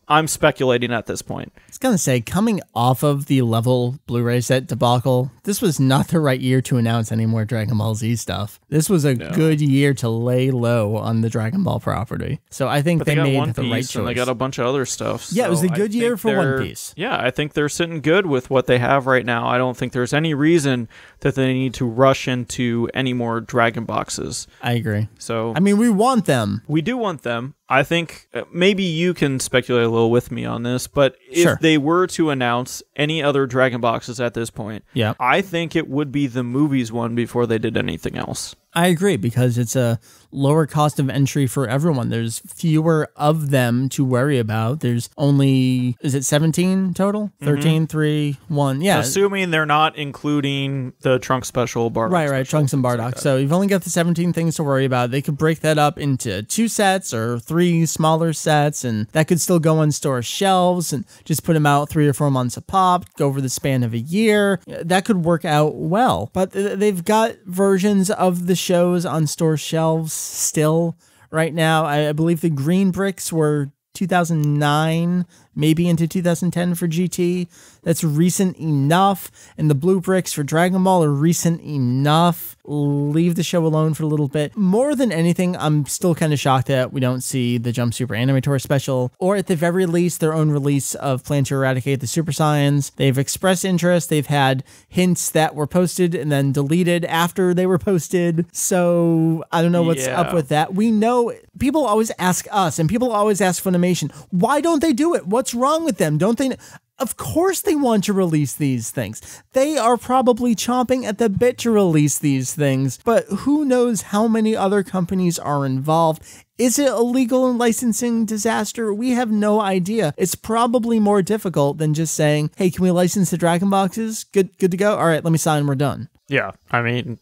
I'm speculating at this point.
I was going to say, coming off of the Level Blu-ray set debacle, this was not the right year to announce any more Dragon Ball Z stuff. This was a good year to lay low on the Dragon Ball property. So I think they made
One
the
Piece
right choice.
And they got a bunch of other stuff.
Yeah,
so
it was a good year for One Piece.
Yeah, I think they're sitting good with what they have right now. I don't think there's any reason that they need to rush into any more Dragon boxes.
I agree.
So
I mean, we want them.
We do want them. I think maybe you can speculate a little with me on this, but if they were to announce any other Dragon boxes at this point, I think it would be the movies one before they did anything else.
I agree, because it's a lower cost of entry for everyone. There's fewer of them to worry about. There's only, is it 17 total? 13, 3, 1. Yeah.
Assuming they're not including the Trunks special, Bardock.
Right, Trunks and Bardock. So you've only got the 17 things to worry about. They could break that up into 2 sets or 3 smaller sets, and that could still go on store shelves and just put them out 3 or 4 months a pop, go over the span of a year. That could work out well. But they've got versions of the shows on store shelves still right now. I believe the green bricks were 2009, maybe into 2010 for GT. That's recent enough. And the blue bricks for Dragon Ball are recent enough. Leave the show alone for a little bit. More than anything, I'm still kind of shocked that we don't see the Jump Super Animator special, or at the very least, their own release of Plan to Eradicate the Super Saiyans. They've expressed interest. They've had hints that were posted and then deleted after they were posted. So I don't know what's up with that. We know people always ask us, and people always ask Funimation, why don't they do it? What's wrong with them? Don't they? Of course they want to release these things. They are probably chomping at the bit to release these things, but who knows how many other companies are involved. Is it a legal and licensing disaster? We have no idea. It's probably more difficult than just saying, hey, can we license the Dragon Boxes? Good to go? All right, let me sign, we're done.
Yeah, I mean,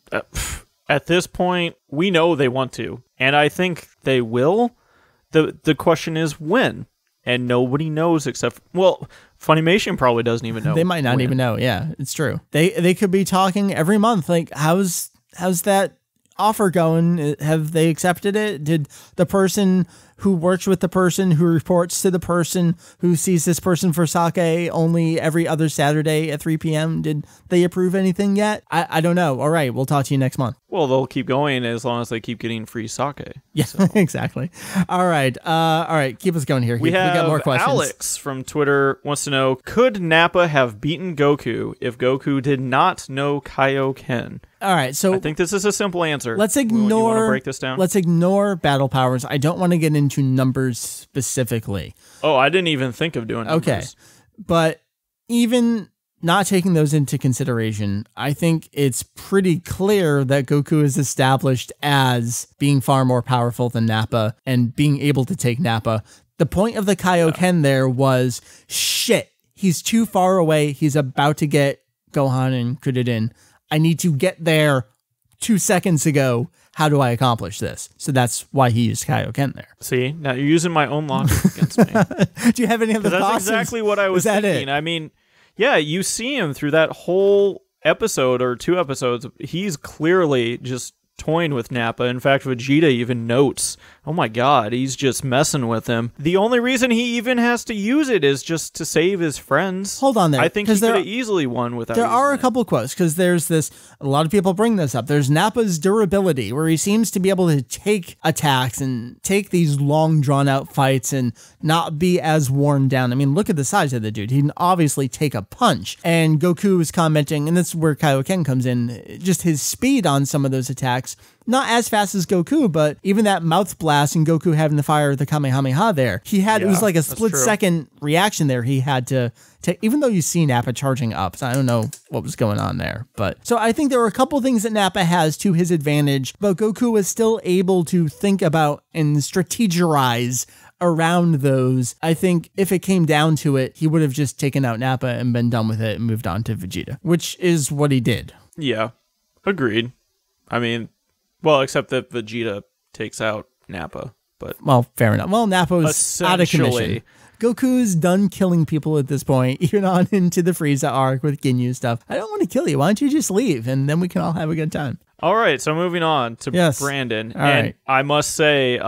at this point, we know they want to, and I think they will. The question is when, and nobody knows except, Funimation probably doesn't even know.
They might not even know. Yeah, it's true. They could be talking every month. Like, how's that offer going? Have they accepted it? Did the person who works with the person who reports to the person who sees this person for sake only every other Saturday at 3 p.m., did they approve anything yet? I don't know. All right, we'll talk to you next month.
Well, they'll keep going as long as they keep getting free sake.
Yeah, so. Exactly. All right. Keep us going here.
We
got more questions.
Alex from Twitter wants to know, could Nappa have beaten Goku if Goku did not know Kaioken?
All right, so
I think this is a simple answer.
Let's ignore.
You want to break this down?
Let's ignore battle powers. I don't want to get into numbers specifically.
Oh, I didn't even think of doing numbers.
Okay, but even not taking those into consideration, I think it's pretty clear that Goku is established as being far more powerful than Nappa and being able to take Nappa. The point of the Kaioken there was, shit, he's too far away. He's about to get Gohan and Krillin. I need to get there 2 seconds ago. How do I accomplish this? So that's why he used Kaioken there.
See, now you're using my own logic against me.
Do you have any other thoughts?
That's exactly what I was thinking. I mean, yeah, you see him through that whole episode or 2 episodes. He's clearly just toying with Nappa. In fact, Vegeta even notes, oh my god, he's just messing with him. The only reason he even has to use it is just to save his friends.
Hold on there.
I think he could have easily won without
There are a couple quotes, because there's this, a lot of people bring this up. There's Nappa's durability, where he seems to be able to take attacks and take these long drawn out fights and not be as worn down. I mean, look at the size of the dude. He can obviously take a punch. And Goku is commenting, and that's where Kaioken comes in, just his speed on some of those attacks. Not as fast as Goku, but even that mouth blast and Goku having to fire the Kamehameha there, he had, it was like a split second reaction there. He had to even though you see Nappa charging up, so I don't know what was going on there. But so I think there were a couple things that Nappa has to his advantage, but Goku was still able to think about and strategize around those. I think if it came down to it, he would have just taken out Nappa and been done with it and moved on to Vegeta, which is what he did.
Yeah, agreed. I mean, well, except that Vegeta takes out Nappa. But
well, fair enough. Well, Nappa's out of commission.
essentially,
Goku's done killing people at this point. You're on into the Frieza arc with Ginyu stuff. I don't want to kill you. Why don't you just leave and then we can all have a good time?
all right, so moving on to Brandon.
All
and
right.
I must say,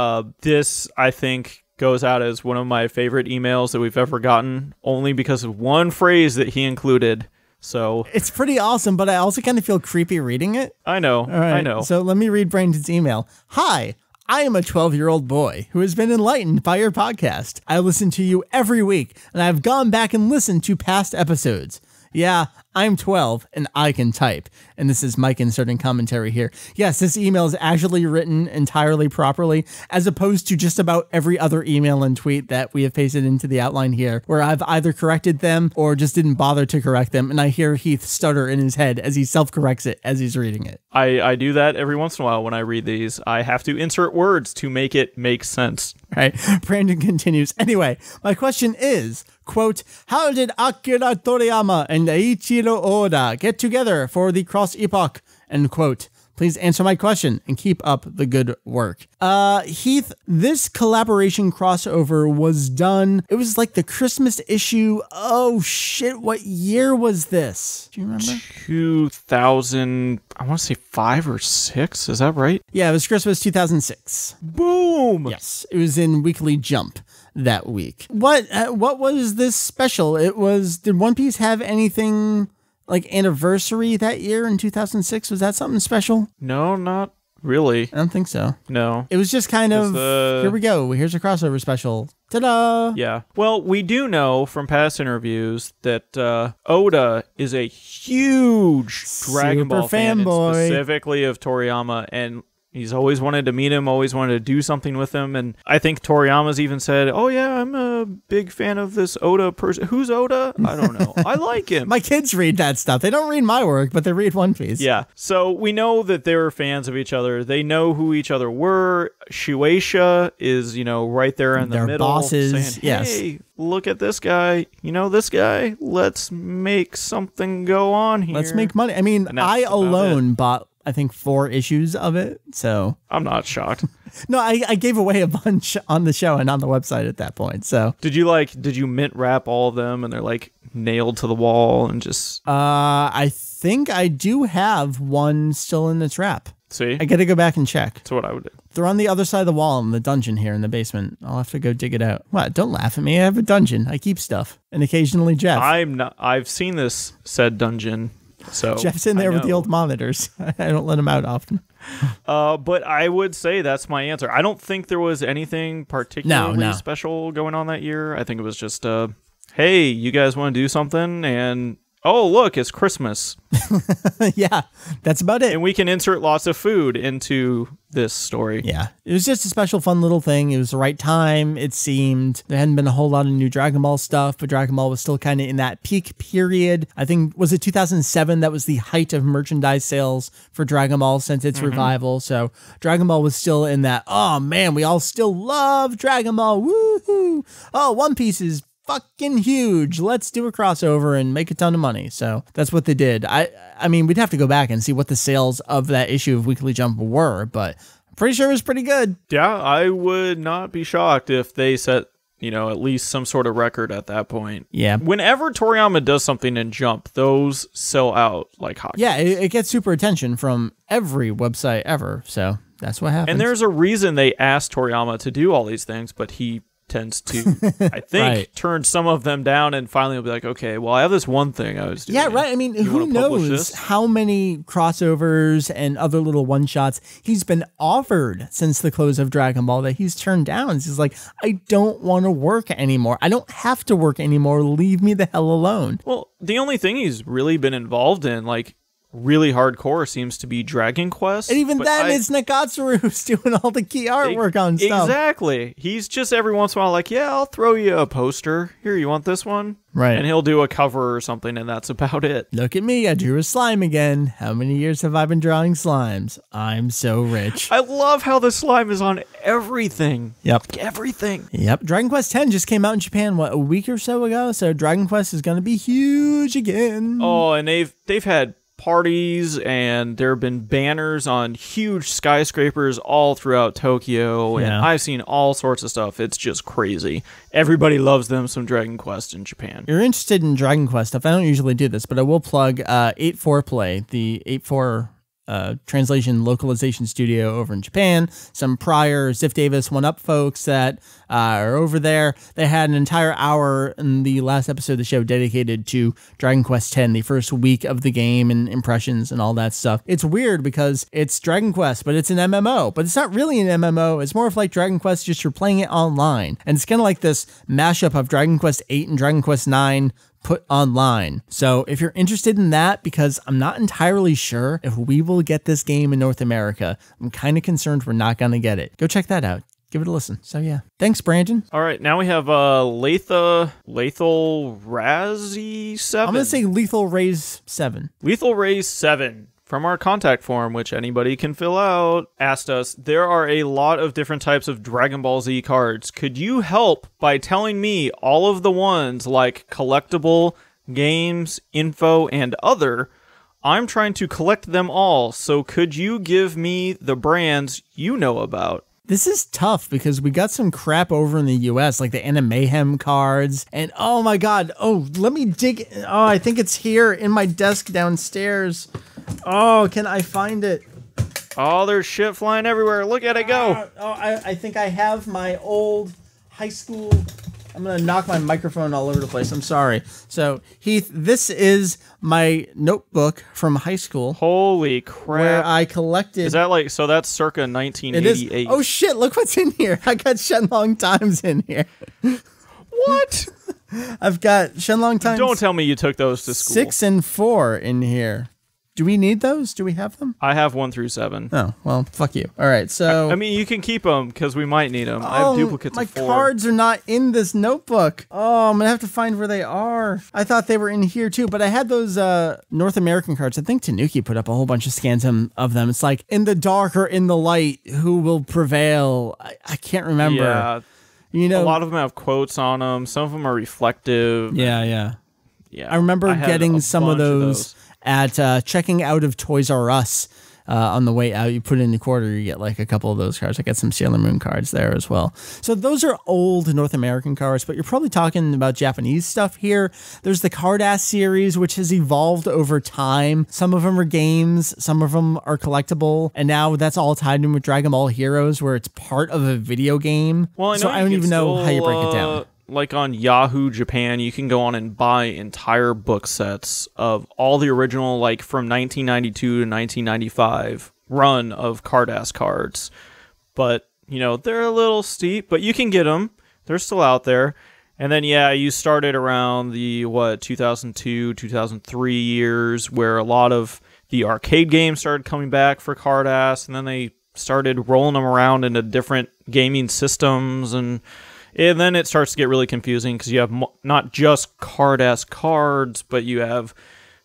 this, I think, goes out as one of my favorite emails that we've ever gotten, only because of one phrase that he included. So
It's pretty awesome, but I also kind of feel creepy reading it.
I know,
All right,
I know.
So let me read Brandon's email. Hi, I am a 12-year-old boy who has been enlightened by your podcast. I listen to you every week, and I've gone back and listened to past episodes. Yeah, I'm 12 and I can type. And this is Mike inserting commentary here. Yes, this email is actually written entirely properly, as opposed to just about every other email and tweet that we have pasted into the outline here, where I've either corrected them or just didn't bother to correct them. And I hear Heath stutter in his head as he self-corrects it as he's reading it.
I do that every once in a while when I read these. I have to insert words to make it make sense.
Right. Brandon continues. Anyway, my question is, quote, how did Akira Toriyama and Eiichiro Oda get together for the cross epoch? End quote. Please answer my question and keep up the good work. Heath, this collaboration crossover was done. It was like the Christmas issue. Oh shit, what year was this? Do you remember?
2000, I want to say 5 or 6. Is that right?
Yeah, it was Christmas 2006.
Boom.
Yes, it was in Weekly Jump that week. What was this special? Did One Piece have anything like anniversary that year in 2006? Was that something special?
No, not really.
I don't think so.
No.
It was just kind of, here we go. Here's a crossover special. Ta-da!
Yeah. Well, we do know from past interviews that Oda is a huge Dragon Ball fan, and specifically of Toriyama, and he's always wanted to meet him, always wanted to do something with him. And I think Toriyama's even said, oh, yeah, I'm a big fan of this Oda person. Who's Oda? I don't know. I like him.
My kids read that stuff. They don't read my work, but they read One Piece.
Yeah. So we know that they were fans of each other. They know who each other were. Shueisha is, right there in the
Their
middle.
bosses,
saying, hey, look at this guy. This guy? Let's make something go on here.
Let's make money. I mean, I alone bought, I think, 4 issues of it, so
I'm not shocked.
No, I gave away a bunch on the show and on the website at that point. So
did you mint wrap all of them and they're like nailed to the wall and just?
I think I do have one still in the trap.
See,
I got to go back and check.
That's what I would do.
They're on the other side of the wall in the dungeon here in the basement. I'll have to go dig it out. What? Don't laugh at me. I have a dungeon. I keep stuff, and occasionally Jeff.
I've seen this said dungeon. So
Jeff's in there with the old monitors. I don't let him out often.
But I would say that's my answer. I don't think there was anything particularly special going on that year. I think it was just, hey, you guys want to do something? And, oh, look, it's Christmas.
Yeah, that's about it.
And we can insert lots of food into this story.
Yeah, it was just a special, fun little thing. It was the right time, it seemed. There hadn't been a whole lot of new Dragon Ball stuff, but Dragon Ball was still kind of in that peak period. I think, was it 2007? That was the height of merchandise sales for Dragon Ball since its revival. So Dragon Ball was still in that, oh man, we all still love Dragon Ball. Woohoo! Oh, One Piece is fucking huge. Let's do a crossover and make a ton of money. So that's what they did. I mean, we'd have to go back and see what the sales of that issue of Weekly Jump were, but I'm pretty sure it was pretty good.
Yeah, I would not be shocked if they set, at least some sort of record at that point.
Yeah.
Whenever Toriyama does something in Jump, those sell out like hockey.
Yeah, it gets super attention from every website ever. So that's what happens.
And there's a reason they asked Toriyama to do all these things, but he tends to, I think, turn some of them down and finally will be like, okay, well, I have this one thing I was doing.
Yeah, right. I mean, who knows how many crossovers and other little one-shots he's been offered since the close of Dragon Ball that he's turned down. He's like, I don't want to work anymore. I don't have to work anymore. Leave me the hell alone.
Well, the only thing he's really been involved in, like, really hardcore seems to be Dragon Quest.
And even then, it's Nakatsuru who's doing all the key artwork on stuff.
Exactly. He's just every once in a while like, yeah, I'll throw you a poster. Here, you want this one?
Right.
And he'll do a cover or something, and that's about it.
Look at me. I drew a slime again. How many years have I been drawing slimes? I'm so rich.
I love how the slime is on everything.
Yep.
Everything.
Yep. Dragon Quest X just came out in Japan, a week or so ago? So Dragon Quest is going to be huge again.
Oh, and they've had parties, and there have been banners on huge skyscrapers all throughout Tokyo, and I've seen all sorts of stuff. It's just crazy. Everybody loves them some Dragon Quest in Japan.
You're interested in Dragon Quest stuff. I don't usually do this, but I will plug 84 Play, the 84 translation localization studio over in Japan. Some prior Ziff Davis 1UP folks that are over there. They had an entire hour in the last episode of the show dedicated to Dragon Quest X, the first week of the game and impressions and all that stuff. It's weird because it's Dragon Quest, but it's an MMO. But it's not really an MMO. It's more of like Dragon Quest, just you're playing it online. And it's kind of like this mashup of Dragon Quest 8 and Dragon Quest 9 put online. So if you're interested in that, because I'm not entirely sure if we will get this game in North America, I'm kind of concerned we're not going to get it. Go check that out. Give it a listen. So yeah. Thanks, Brandon.
All right, now we have Lethal Razzie 7.
I'm going to say Lethal Raise 7.
Lethal Raise 7. From our contact form, which anybody can fill out, asked us, there are a lot of different types of Dragon Ball Z cards. Could you help by telling me all of the ones like collectible, games, info, and other? I'm trying to collect them all, so could you give me the brands you know about?
This is tough because we got some crap over in the US, like the Animayhem cards. And oh my God. Oh, let me dig. Oh, I think it's here in my desk downstairs. Oh, can I find it?
Oh, there's shit flying everywhere. Look at it go.
I think I have my old high school. I'm going to knock my microphone all over the place. I'm sorry. So, Heath, this is my notebook from high school.
Holy crap.
Where I collected.
Is that like, so that's circa 1988.
It is. Oh, shit. Look what's in here. I got Shenlong Times in here.
What?
I've got Shenlong Times.
Don't tell me you took those to school.
6 and 4 in here. Do we need those? Do we have them?
I have 1 through 7.
Oh, well, fuck you. All right, so...
I mean, you can keep them, because we might need them. I have duplicates of 4.
My cards are not in this notebook. Oh, I'm going to have to find where they are. I thought they were in here, too, but I had those North American cards. I think Tanuki put up a whole bunch of scans of them. It's like, in the dark or in the light, who will prevail? I can't remember.
Yeah.
You know,
a lot of them have quotes on them. Some of them are reflective.
Yeah. I remember getting some of those at checking out of Toys R Us on the way out. You put in the quarter, you get like a couple of those cards. I got some Sailor Moon cards there as well. So those are old North American cards, but you're probably talking about Japanese stuff here. There's the Card-Ass series, which has evolved over time. Some of them are games, some of them are collectible, and now that's all tied in with Dragon Ball Heroes, where it's part of a video game.
Well,
so I don't even know how you break it down.
Like on Yahoo Japan, you can go on and buy entire book sets of all the original, like from 1992 to 1995 run of Card-Ass cards. But, you know, they're a little steep, but you can get them. They're still out there. And then, yeah, you started around the, 2002, 2003 years, where a lot of the arcade games started coming back for Card-Ass, and then they started rolling them around into different gaming systems, and then it starts to get really confusing because you have not just Card-Ass cards, but you have,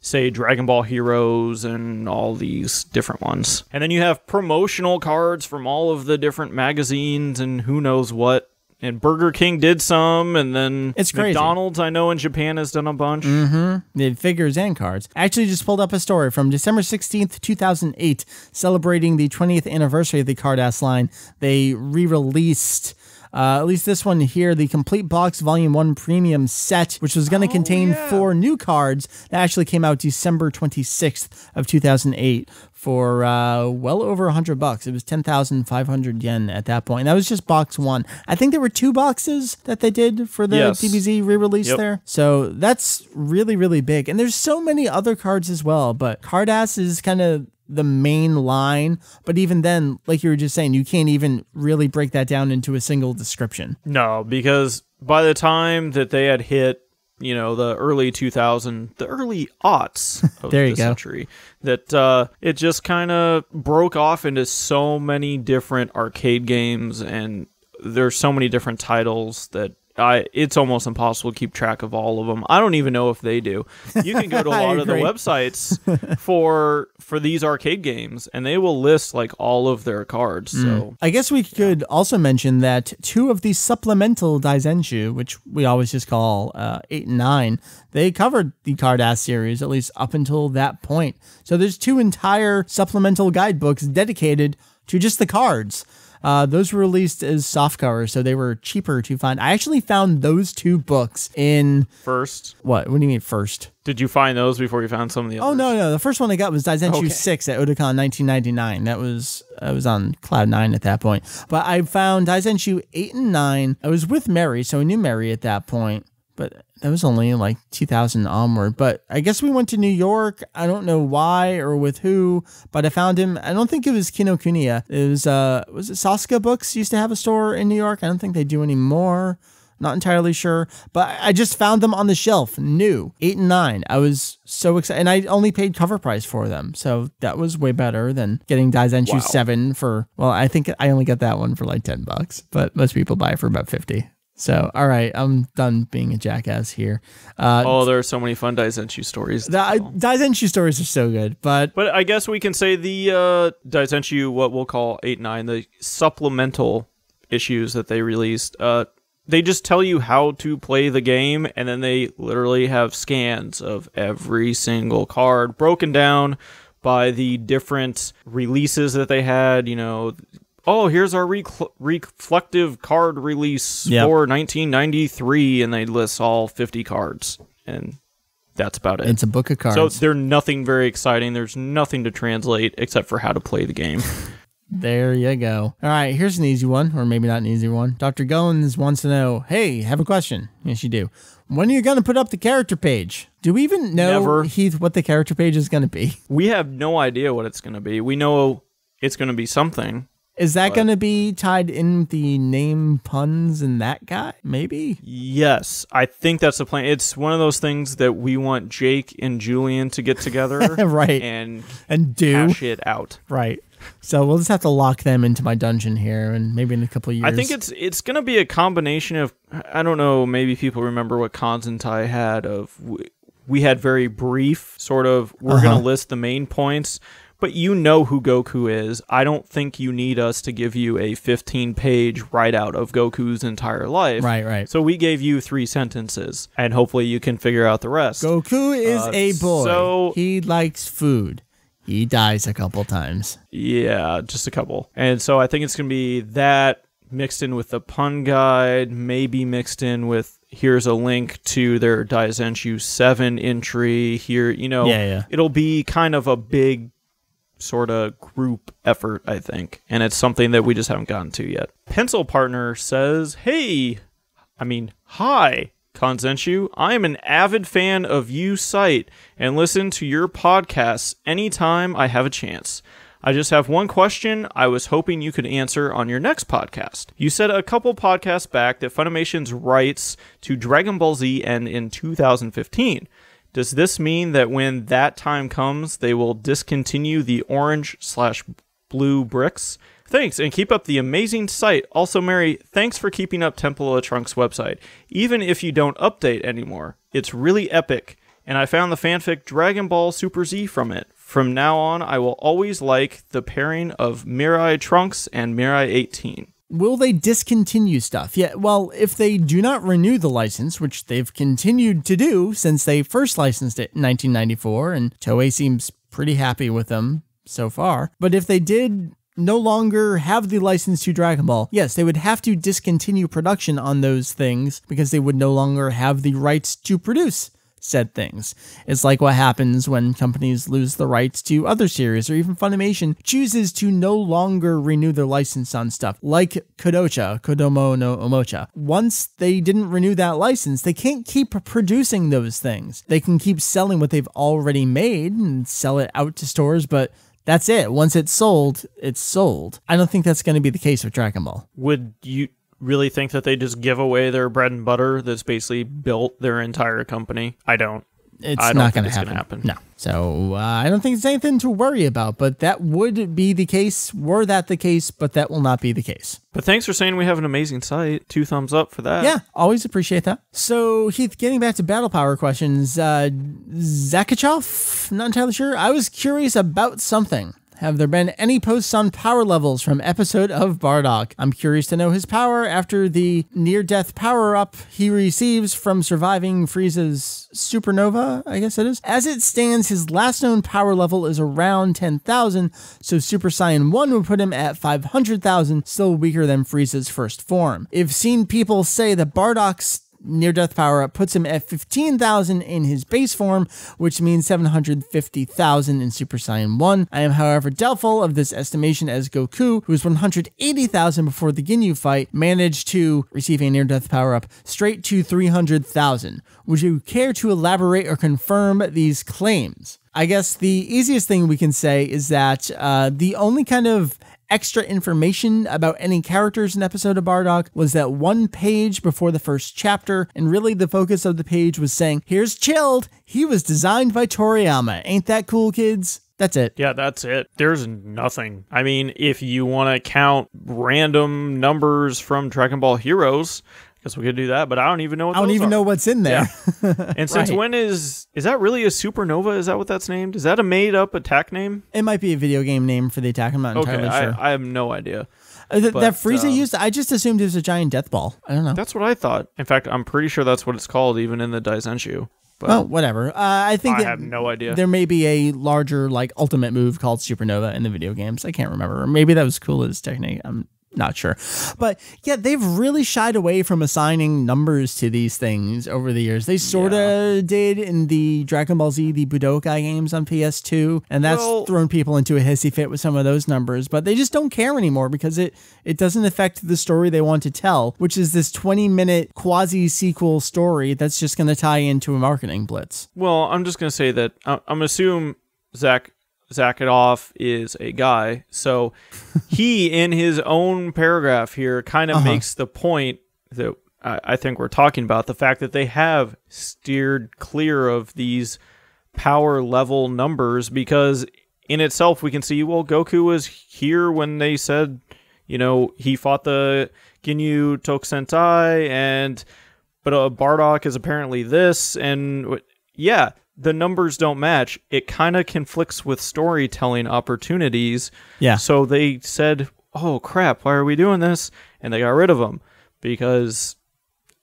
say, Dragon Ball Heroes and all these different ones. And then you have promotional cards from all of the different magazines and who knows what. And Burger King did some, and then
it's crazy.
McDonald's, I know, in Japan has done a bunch.
Mm-hmm. The figures and cards. I actually just pulled up a story from December 16th, 2008, celebrating the 20th anniversary of the Card-Ass line. They re-released... at least this one here, the Complete Box Volume 1 Premium Set, which was going to contain 4 new cards that actually came out December 26th of 2008 for well over $100. It was 10,500 yen at that point. And that was just box 1. I think there were 2 boxes that they did for the DBZ re-release there. So that's really, really big. And there's so many other cards as well, but Card-Ass is kind of the main line, but even then, like you were just saying, you can't even really break that down into a single description.
No, because by the time that they had hit, you know, the early 2000s, the early aughts of the century, that it just kind of broke off into so many different arcade games, and there's so many different titles that it's almost impossible to keep track of all of them. I don't even know if they do. You can go to a lot of the websites for these arcade games, and they will list like all of their cards. So
I guess we could also mention that 2 of the supplemental Kanzenshuu, which we always just call 8 and 9, they covered the Card-Ass series, at least up until that point. So there's 2 entire supplemental guidebooks dedicated to just the cards. Those were released as softcovers, so they were cheaper to find. I actually found those 2 books in...
First?
What do you mean first?
Did you find those before you found some of the others?
Oh, no. The first one I got was Kanzenshuu 6 at Otakon 1999. I was on Cloud 9 at that point. But I found Kanzenshuu 8 and 9. I was with Mary, so I knew Mary at that point. But that was only like 2000 onward. But I guess we went to New York. I don't know why or with who, but I found him. I don't think it was Kinokuniya. It was it Sasuke Books used to have a store in New York? I don't think they do anymore. Not entirely sure. But I just found them on the shelf, new, 8 and 9. I was so excited. And I only paid cover price for them. So that was way better than getting Kanzenshuu 7 for, well, I think I only got that one for like $10. But most people buy it for about 50. So, all right, I'm done being a jackass here.
There are so many fun Kanzenshuu stories.
The Kanzenshuu stories are so good, but
I guess we can say the Kanzenshuu, what we'll call 8-9, the supplemental issues that they released, they just tell you how to play the game, and then they literally have scans of every single card broken down by the different releases that they had, oh, here's our reflective card release for 1993, and they list all 50 cards, and that's about it.
It's a book of cards.
So they're nothing very exciting. There's nothing to translate except for how to play the game.
There you go. All right, here's an easy one, or maybe not an easy one. Dr. Goins wants to know, hey, have a question. Yes, you do. When are you going to put up the character page? Do we even know, Heath, what the character page is going to be?
We have no idea what it's going to be. We know it's going to be something.
Is that going to be tied in the name puns and that guy? Maybe?
Yes, I think that's the plan. It's one of those things that we want Jake and Julian to get together
right.
and
do
hash it out.
Right. So we'll just have to lock them into my dungeon here, and maybe in a couple of years.
I think it's going to be a combination of, I don't know, maybe people remember what Kanzenshuu had of, we had very brief sort of, we're going to list the main points, but you know who Goku is. I don't think you need us to give you a 15-page write-out of Goku's entire life.
Right.
So we gave you 3 sentences, and hopefully you can figure out the rest.
Goku is a boy. So he likes food. He dies a couple times.
Yeah, just a couple. And so I think it's going to be that mixed in with the pun guide, maybe mixed in with here's a link to their Kanzenshuu 7 entry here. It'll be kind of a big sort of group effort, I think. And it's something that we just haven't gotten to yet. Pencil Partner says, hi, Kanzenshuu. I am an avid fan of you site and listen to your podcasts anytime I have a chance. I just have one question I was hoping you could answer on your next podcast. You said a couple podcasts back that Funimation's rights to Dragon Ball Z end in 2015. Does this mean that when that time comes, they will discontinue the orange/blue bricks? Thanks, and keep up the amazing site. Also, Mary, thanks for keeping up Temple of Trunks website. Even if you don't update anymore, it's really epic, and I found the fanfic Dragon Ball Super Z from it. From now on, I will always like the pairing of Mirai Trunks and Mirai 18.
Will they discontinue stuff? Yeah, well, if they do not renew the license, which they've continued to do since they first licensed it in 1994, and Toei seems pretty happy with them so far, but if they did no longer have the license to Dragon Ball, yes, they would have to discontinue production on those things because they would no longer have the rights to produce said things. It's like what happens when companies lose the rights to other series, or even Funimation chooses to no longer renew their license on stuff, like Kodomo no Omocha. Once they didn't renew that license, they can't keep producing those things. They can keep selling what they've already made and sell it out to stores, but that's it. Once it's sold, it's sold. I don't think that's going to be the case with Dragon Ball.
Would you really think that they just give away their bread and butter that's basically built their entire company? I don't.
it's
I don't
not
think
going to
it's
happen.
gonna happen.
No. So I don't think it's anything to worry about, but that would be the case were that the case, but that will not be the case.
But thanks for saying we have an amazing site. 2 thumbs up for that.
Yeah, always appreciate that. So, Heath, getting back to battle power questions, Zakachov, not entirely sure. I was curious about something. Have there been any posts on power levels from episode of Bardock? I'm curious to know his power after the near-death power-up he receives from surviving Frieza's supernova, I guess it is. As it stands, his last known power level is around 10,000, so Super Saiyan 1 would put him at 500,000, still weaker than Frieza's first form. I've seen people say that Bardock's near-death power-up puts him at 15,000 in his base form, which means 750,000 in Super Saiyan 1. I am, however, doubtful of this estimation, as Goku, who was 180,000 before the Ginyu fight, managed to receive a near-death power-up straight to 300,000. Would you care to elaborate or confirm these claims? I guess the easiest thing we can say is that the only kind of extra information about any characters in episode of Bardock was that one page before the first chapter, and really the focus of the page was saying, here's Chilled, he was designed by Toriyama. Ain't that cool, kids? That's it.
Yeah, that's it. There's nothing. I mean, if you want to count random numbers from Dragon Ball Heroes, I guess we could do that, but I don't even know what
I don't
those
even
are.
know what's in there.
Yeah. And since
Right.
when is that really a supernova? Is that what that's named? Is that a made-up attack name?
It might be a video game name for the attack. I'm not entirely sure.
I have no idea.
That Frieza used, I just assumed it was a giant death ball. I don't know.
That's what I thought. In fact, I'm pretty sure that's what it's called, even in the Kanzenshuu. But
Well, whatever. I think
I have no idea.
there may be a larger, like, ultimate move called Supernova in the video games. I can't remember. Or maybe that was Coola's technique. I'm not sure. But yeah, they've really shied away from assigning numbers to these things over the years. They sort of did in the Dragon Ball Z, the Budokai games on PS2, and that's thrown people into a hissy fit with some of those numbers, but they just don't care anymore because it doesn't affect the story they want to tell, which is this 20-minute quasi-sequel story that's just going to tie into a marketing blitz.
Well, I'm just going to say that I'm going to assume Zakharov is a guy, so he, in his own paragraph here, kind of makes the point that I think we're talking about, the fact that they have steered clear of these power level numbers, because in itself we can see, well, Goku was here when they said, you know, he fought the Ginyu Tokusentai, but Bardock is apparently this, and yeah, the numbers don't match. It kind of conflicts with storytelling opportunities.
Yeah.
So they said, oh crap, why are we doing this? And they got rid of them because,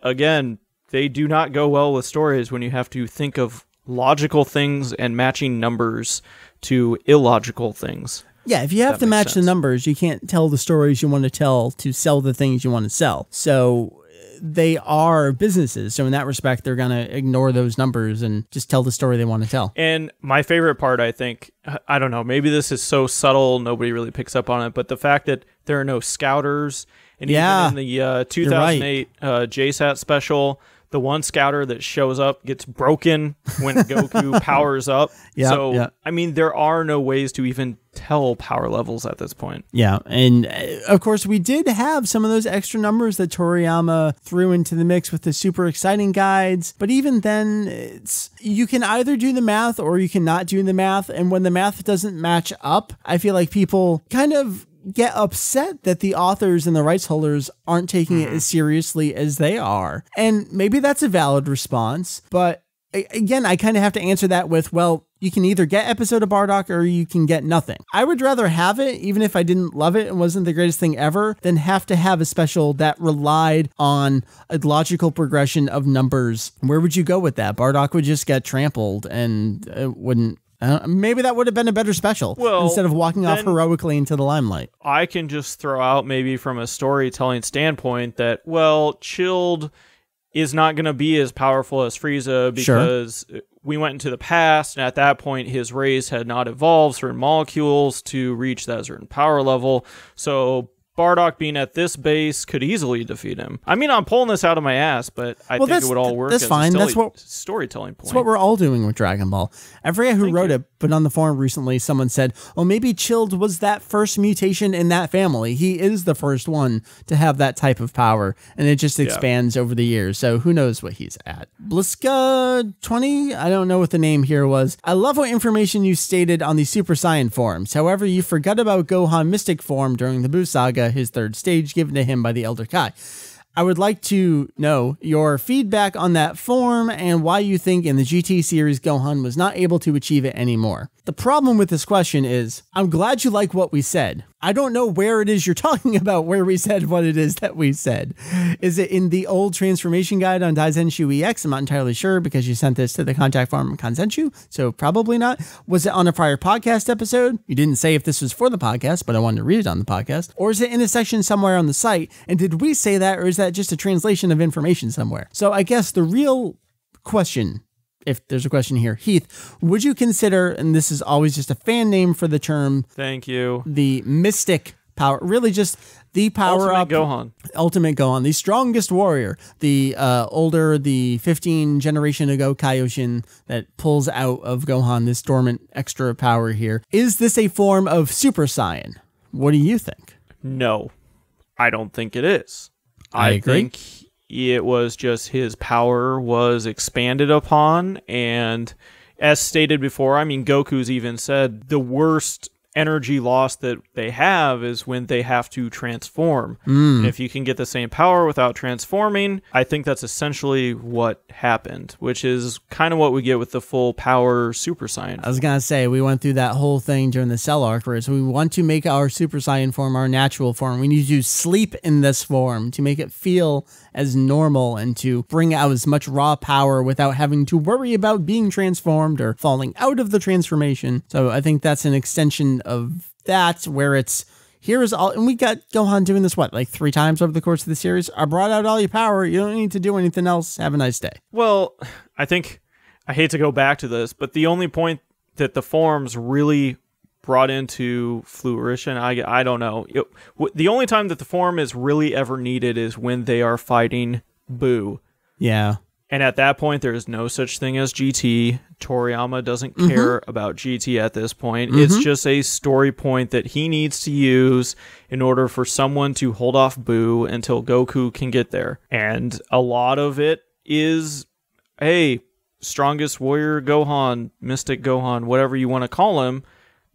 again, they do not go well with stories when you have to think of logical things and matching numbers to illogical things.
Yeah, if you have to match the numbers, you can't tell the stories you want to tell to sell the things you want to sell. So they are businesses. So in that respect, they're going to ignore those numbers and just tell the story they want to tell.
And my favorite part, I think, I don't know, maybe this is so subtle, nobody really picks up on it, but the fact that there are no scouters, and even in the 2008 JSAT special, the one scouter that shows up gets broken when Goku powers up. I mean, there are no ways to even tell power levels at this point.
Yeah, and of course, we did have some of those extra numbers that Toriyama threw into the mix with the super exciting guides, but even then, you can either do the math or you cannot do the math, and when the math doesn't match up, I feel like people kind of get upset that the authors and the rights holders aren't taking it as seriously as they are. And maybe that's a valid response, but again, I kind of have to answer that with, well, you can either get episode of Bardock or you can get nothing. I would rather have it, even if I didn't love it and wasn't the greatest thing ever, than have to have a special that relied on a logical progression of numbers. Where would you go with that? Bardock would just get trampled and it wouldn't. Maybe that would have been a better special instead of walking off heroically into the limelight.
I can just throw out, maybe from a storytelling standpoint, that, well, Chilled is not going to be as powerful as Frieza because we went into the past, and at that point his rays had not evolved certain molecules to reach that certain power level. So Bardock being at this base could easily defeat him. I mean, I'm pulling this out of my ass, but I think it would all work
that's
as
fine.
a
That's what
storytelling point.
That's what we're all doing with Dragon Ball. I forget who wrote it, but on the forum recently, someone said, oh, maybe Chilled was that first mutation in that family. He is the first one to have that type of power, and it just expands over the years. So who knows what he's at. Bliska20, I don't know what the name here was. I love what information you stated on the Super Saiyan forms. However, you forgot about Gohan Mystic form during the Buu Saga, his third stage given to him by the Elder Kai. I would like to know your feedback on that form and why you think in the GT series Gohan was not able to achieve it anymore. The problem with this question is, I'm glad you like what we said. I don't know where it is you're talking about where we said what it is that we said. Is it in the old transformation guide on Kanzenshuu EX? I'm not entirely sure because you sent this to the contact form Kanzenshuu, so probably not. Was it on a prior podcast episode? You didn't say if this was for the podcast, but I wanted to read it on the podcast. Or is it in a section somewhere on the site? And did we say that, or is that just a translation of information somewhere? So I guess the real question, if there's a question here, Heath, would you consider, and this is always just a fan name for the term,
thank you,
the mystic power, really just the power up, Ultimate Gohan, the strongest warrior, the the 15 generation ago Kaioshin that pulls out of Gohan this dormant extra power here. Is this a form of Super Saiyan? What do you think?
No, I don't think it is.
I agree.
Think it was just his power was expanded upon, and as stated before, I mean, Goku's even said the worst energy loss that they have is when they have to transform. And if you can get the same power without transforming, I think that's essentially what happened, which is kind of what we get with the full power Super Saiyan.
I was going to say, we went through that whole thing during the Cell arc, where we want to make our Super Saiyan form our natural form. We need to sleep in this form to make it feel as normal and to bring out as much raw power without having to worry about being transformed or falling out of the transformation. So I think that's an extension of that, where it's here is all, and we got Gohan doing this, what, like 3 times over the course of the series? I brought out all your power. You don't need to do anything else. Have a nice day.
Well, I think, I hate to go back to this, but the only point that the forms really brought into fruition, I don't know. The only time that the form is really ever needed is when they are fighting Buu.
Yeah.
And at that point, there is no such thing as GT. Toriyama doesn't care about GT at this point. It's just a story point that he needs to use in order for someone to hold off Buu until Goku can get there. And a lot of it is, hey, strongest warrior Gohan, mystic Gohan, whatever you want to call him.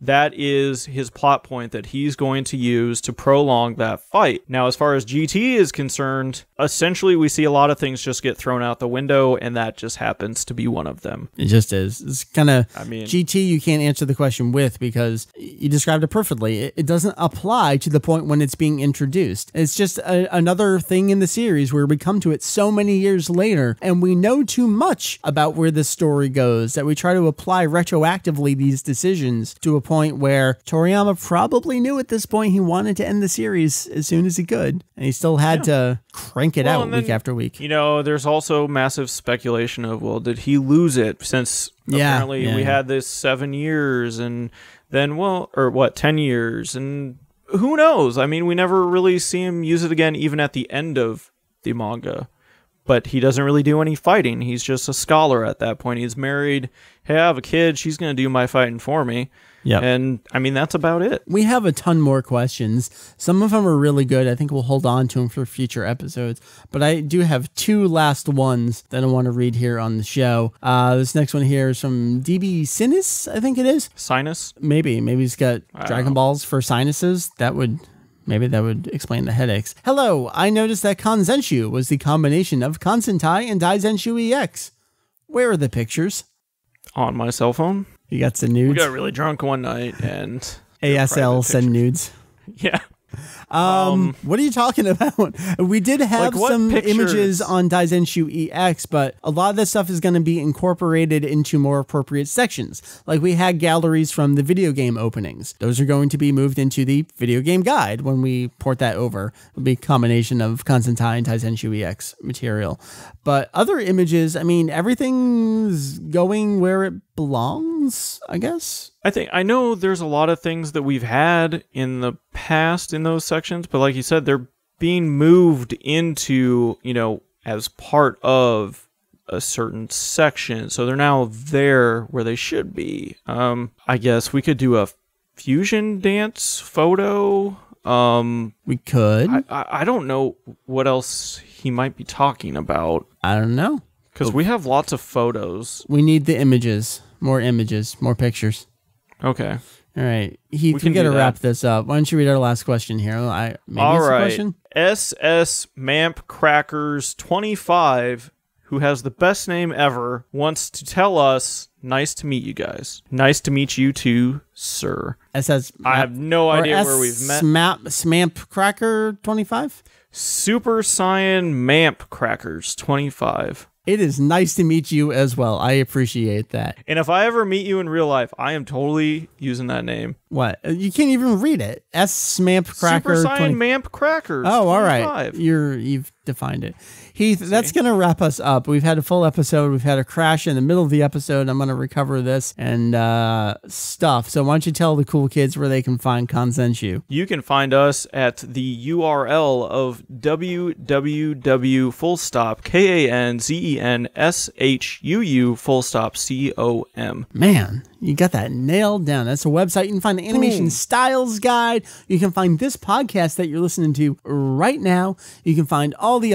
That is his plot point that he's going to use to prolong that fight. Now, as far as GT is concerned, essentially we see a lot of things just get thrown out the window, and that just happens to be one of them.
It just is. It's kind of,
I mean,
GT you can't answer the question with, because you described it perfectly. It doesn't apply to the point when it's being introduced. It's just another thing in the series where we come to it so many years later, and we know too much about where the story goes that we try to apply retroactively these decisions to a point where Toriyama probably knew at this point he wanted to end the series as soon as he could, and he still had to crank it out week after week.
You know, there's also massive speculation of, well, did he lose it, since apparently we had this 7 years, and then, well, or what, 10 years, and who knows? I mean, we never really see him use it again, even at the end of the manga. But he doesn't really do any fighting. He's just a scholar at that point. He's married. Hey, I have a kid. She's going to do my fighting for me.
Yeah.
And, I mean, that's about it.
We have a ton more questions. Some of them are really good. I think we'll hold on to them for future episodes. But I do have 2 last ones that I want to read here on the show. This next one here is from DB Sinus, I think it is.
Sinus?
Maybe. Maybe he's got Dragon Balls for sinuses. Maybe that would explain the headaches. Hello, I noticed that Kanzenshuu was the combination of Kanzentai and Daizenshuu EX. Where are the pictures?
On my cell phone.
You got some nudes?
We got really drunk one night and...
ASL send nudes.
Yeah.
What are you talking about? We did have some images on Daizenshuu EX, but a lot of that stuff is going to be incorporated into more appropriate sections. Like we had galleries from the video game openings. Those are going to be moved into the video game guide when we port that over. It'll be a combination of Kanzentai and Daizenshuu EX material. But other images, I mean, everything's going where it belongs. things, I guess.
I know there's a lot of things that we've had in the past in those sections, but like you said, they're being moved into, as part of a certain section. So they're now there where they should be. I guess we could do a fusion dance photo.
We could.
I don't know what else he might be talking about.
I don't know.
Because we have lots of photos.
We need the images, more pictures.
Okay.
All right. Heath, we got to wrap this up. Why don't you read our last question here? Maybe
all
it's
right.
a question?
SS Mamp Crackers 25, who has the best name ever, wants to tell us, nice to meet you guys. Nice to meet you too, sir.
SS
I have no idea where we've met.
Smamp Cracker 25?
Super Saiyan Mamp Crackers 25.
It is nice to meet you as well. I appreciate that.
And if I ever meet you in real life, I am totally using that name.
What? You can't even read it. Smamp Cracker.
Super Saiyan Mamp Crackers.
Oh, all right. You've defined it. Heath, that's going to wrap us up. We've had a full episode. We've had a crash in the middle of the episode. I'm going to recover this and stuff. So why don't you tell the cool kids where they can find Kanzenshuu?
You can find us at the URL of www.kanzenshuu.com.
Man, you got that nailed down. That's a website. You can find the animation styles guide. You can find this podcast that you're listening to right now. You can find all the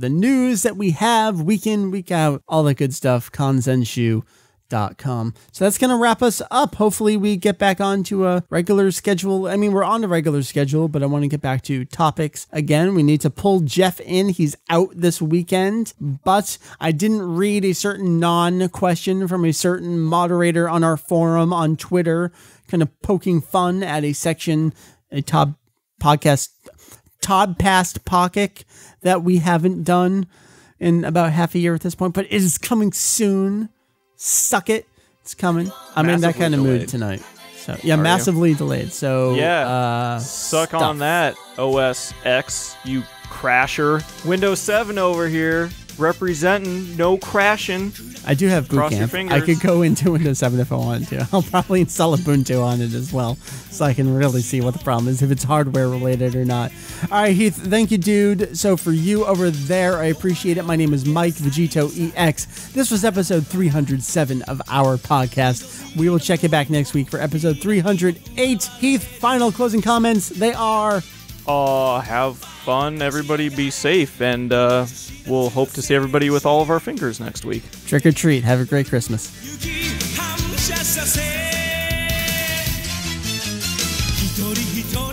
news that we have week in, week out, all that good stuff, Kanzenshuu.com. So that's going to wrap us up. Hopefully we get back onto a regular schedule. I mean, we're on a regular schedule, but I want to get back to topics again. We need to pull Jeff in. He's out this weekend, but I didn't read a certain non-question from a certain moderator on our forum on Twitter, kind of poking fun at a section, a Toddpast Pocket that we haven't done in about half a year at this point, but it is coming soon. Suck it. It's coming. I'm in that kind of mood tonight. So yeah, massively delayed. So
yeah, suck on that, OS X, you crasher. Windows 7 over here, representing no crashing.
I do have Boot Camp. I could go into Windows 7 if I wanted to. I'll probably install Ubuntu on it as well, so I can really see what the problem is, if it's hardware related or not. All right, Heath, thank you, dude. So for you over there, I appreciate it. My name is Mike Vegito EX. This was episode 307 of our podcast. We will check it back next week for episode 308. Heath, final closing comments. They are...
have fun, everybody be safe, and we'll hope to see everybody with all of our fingers next week.
Trick or treat. Have a great Christmas. 一人一人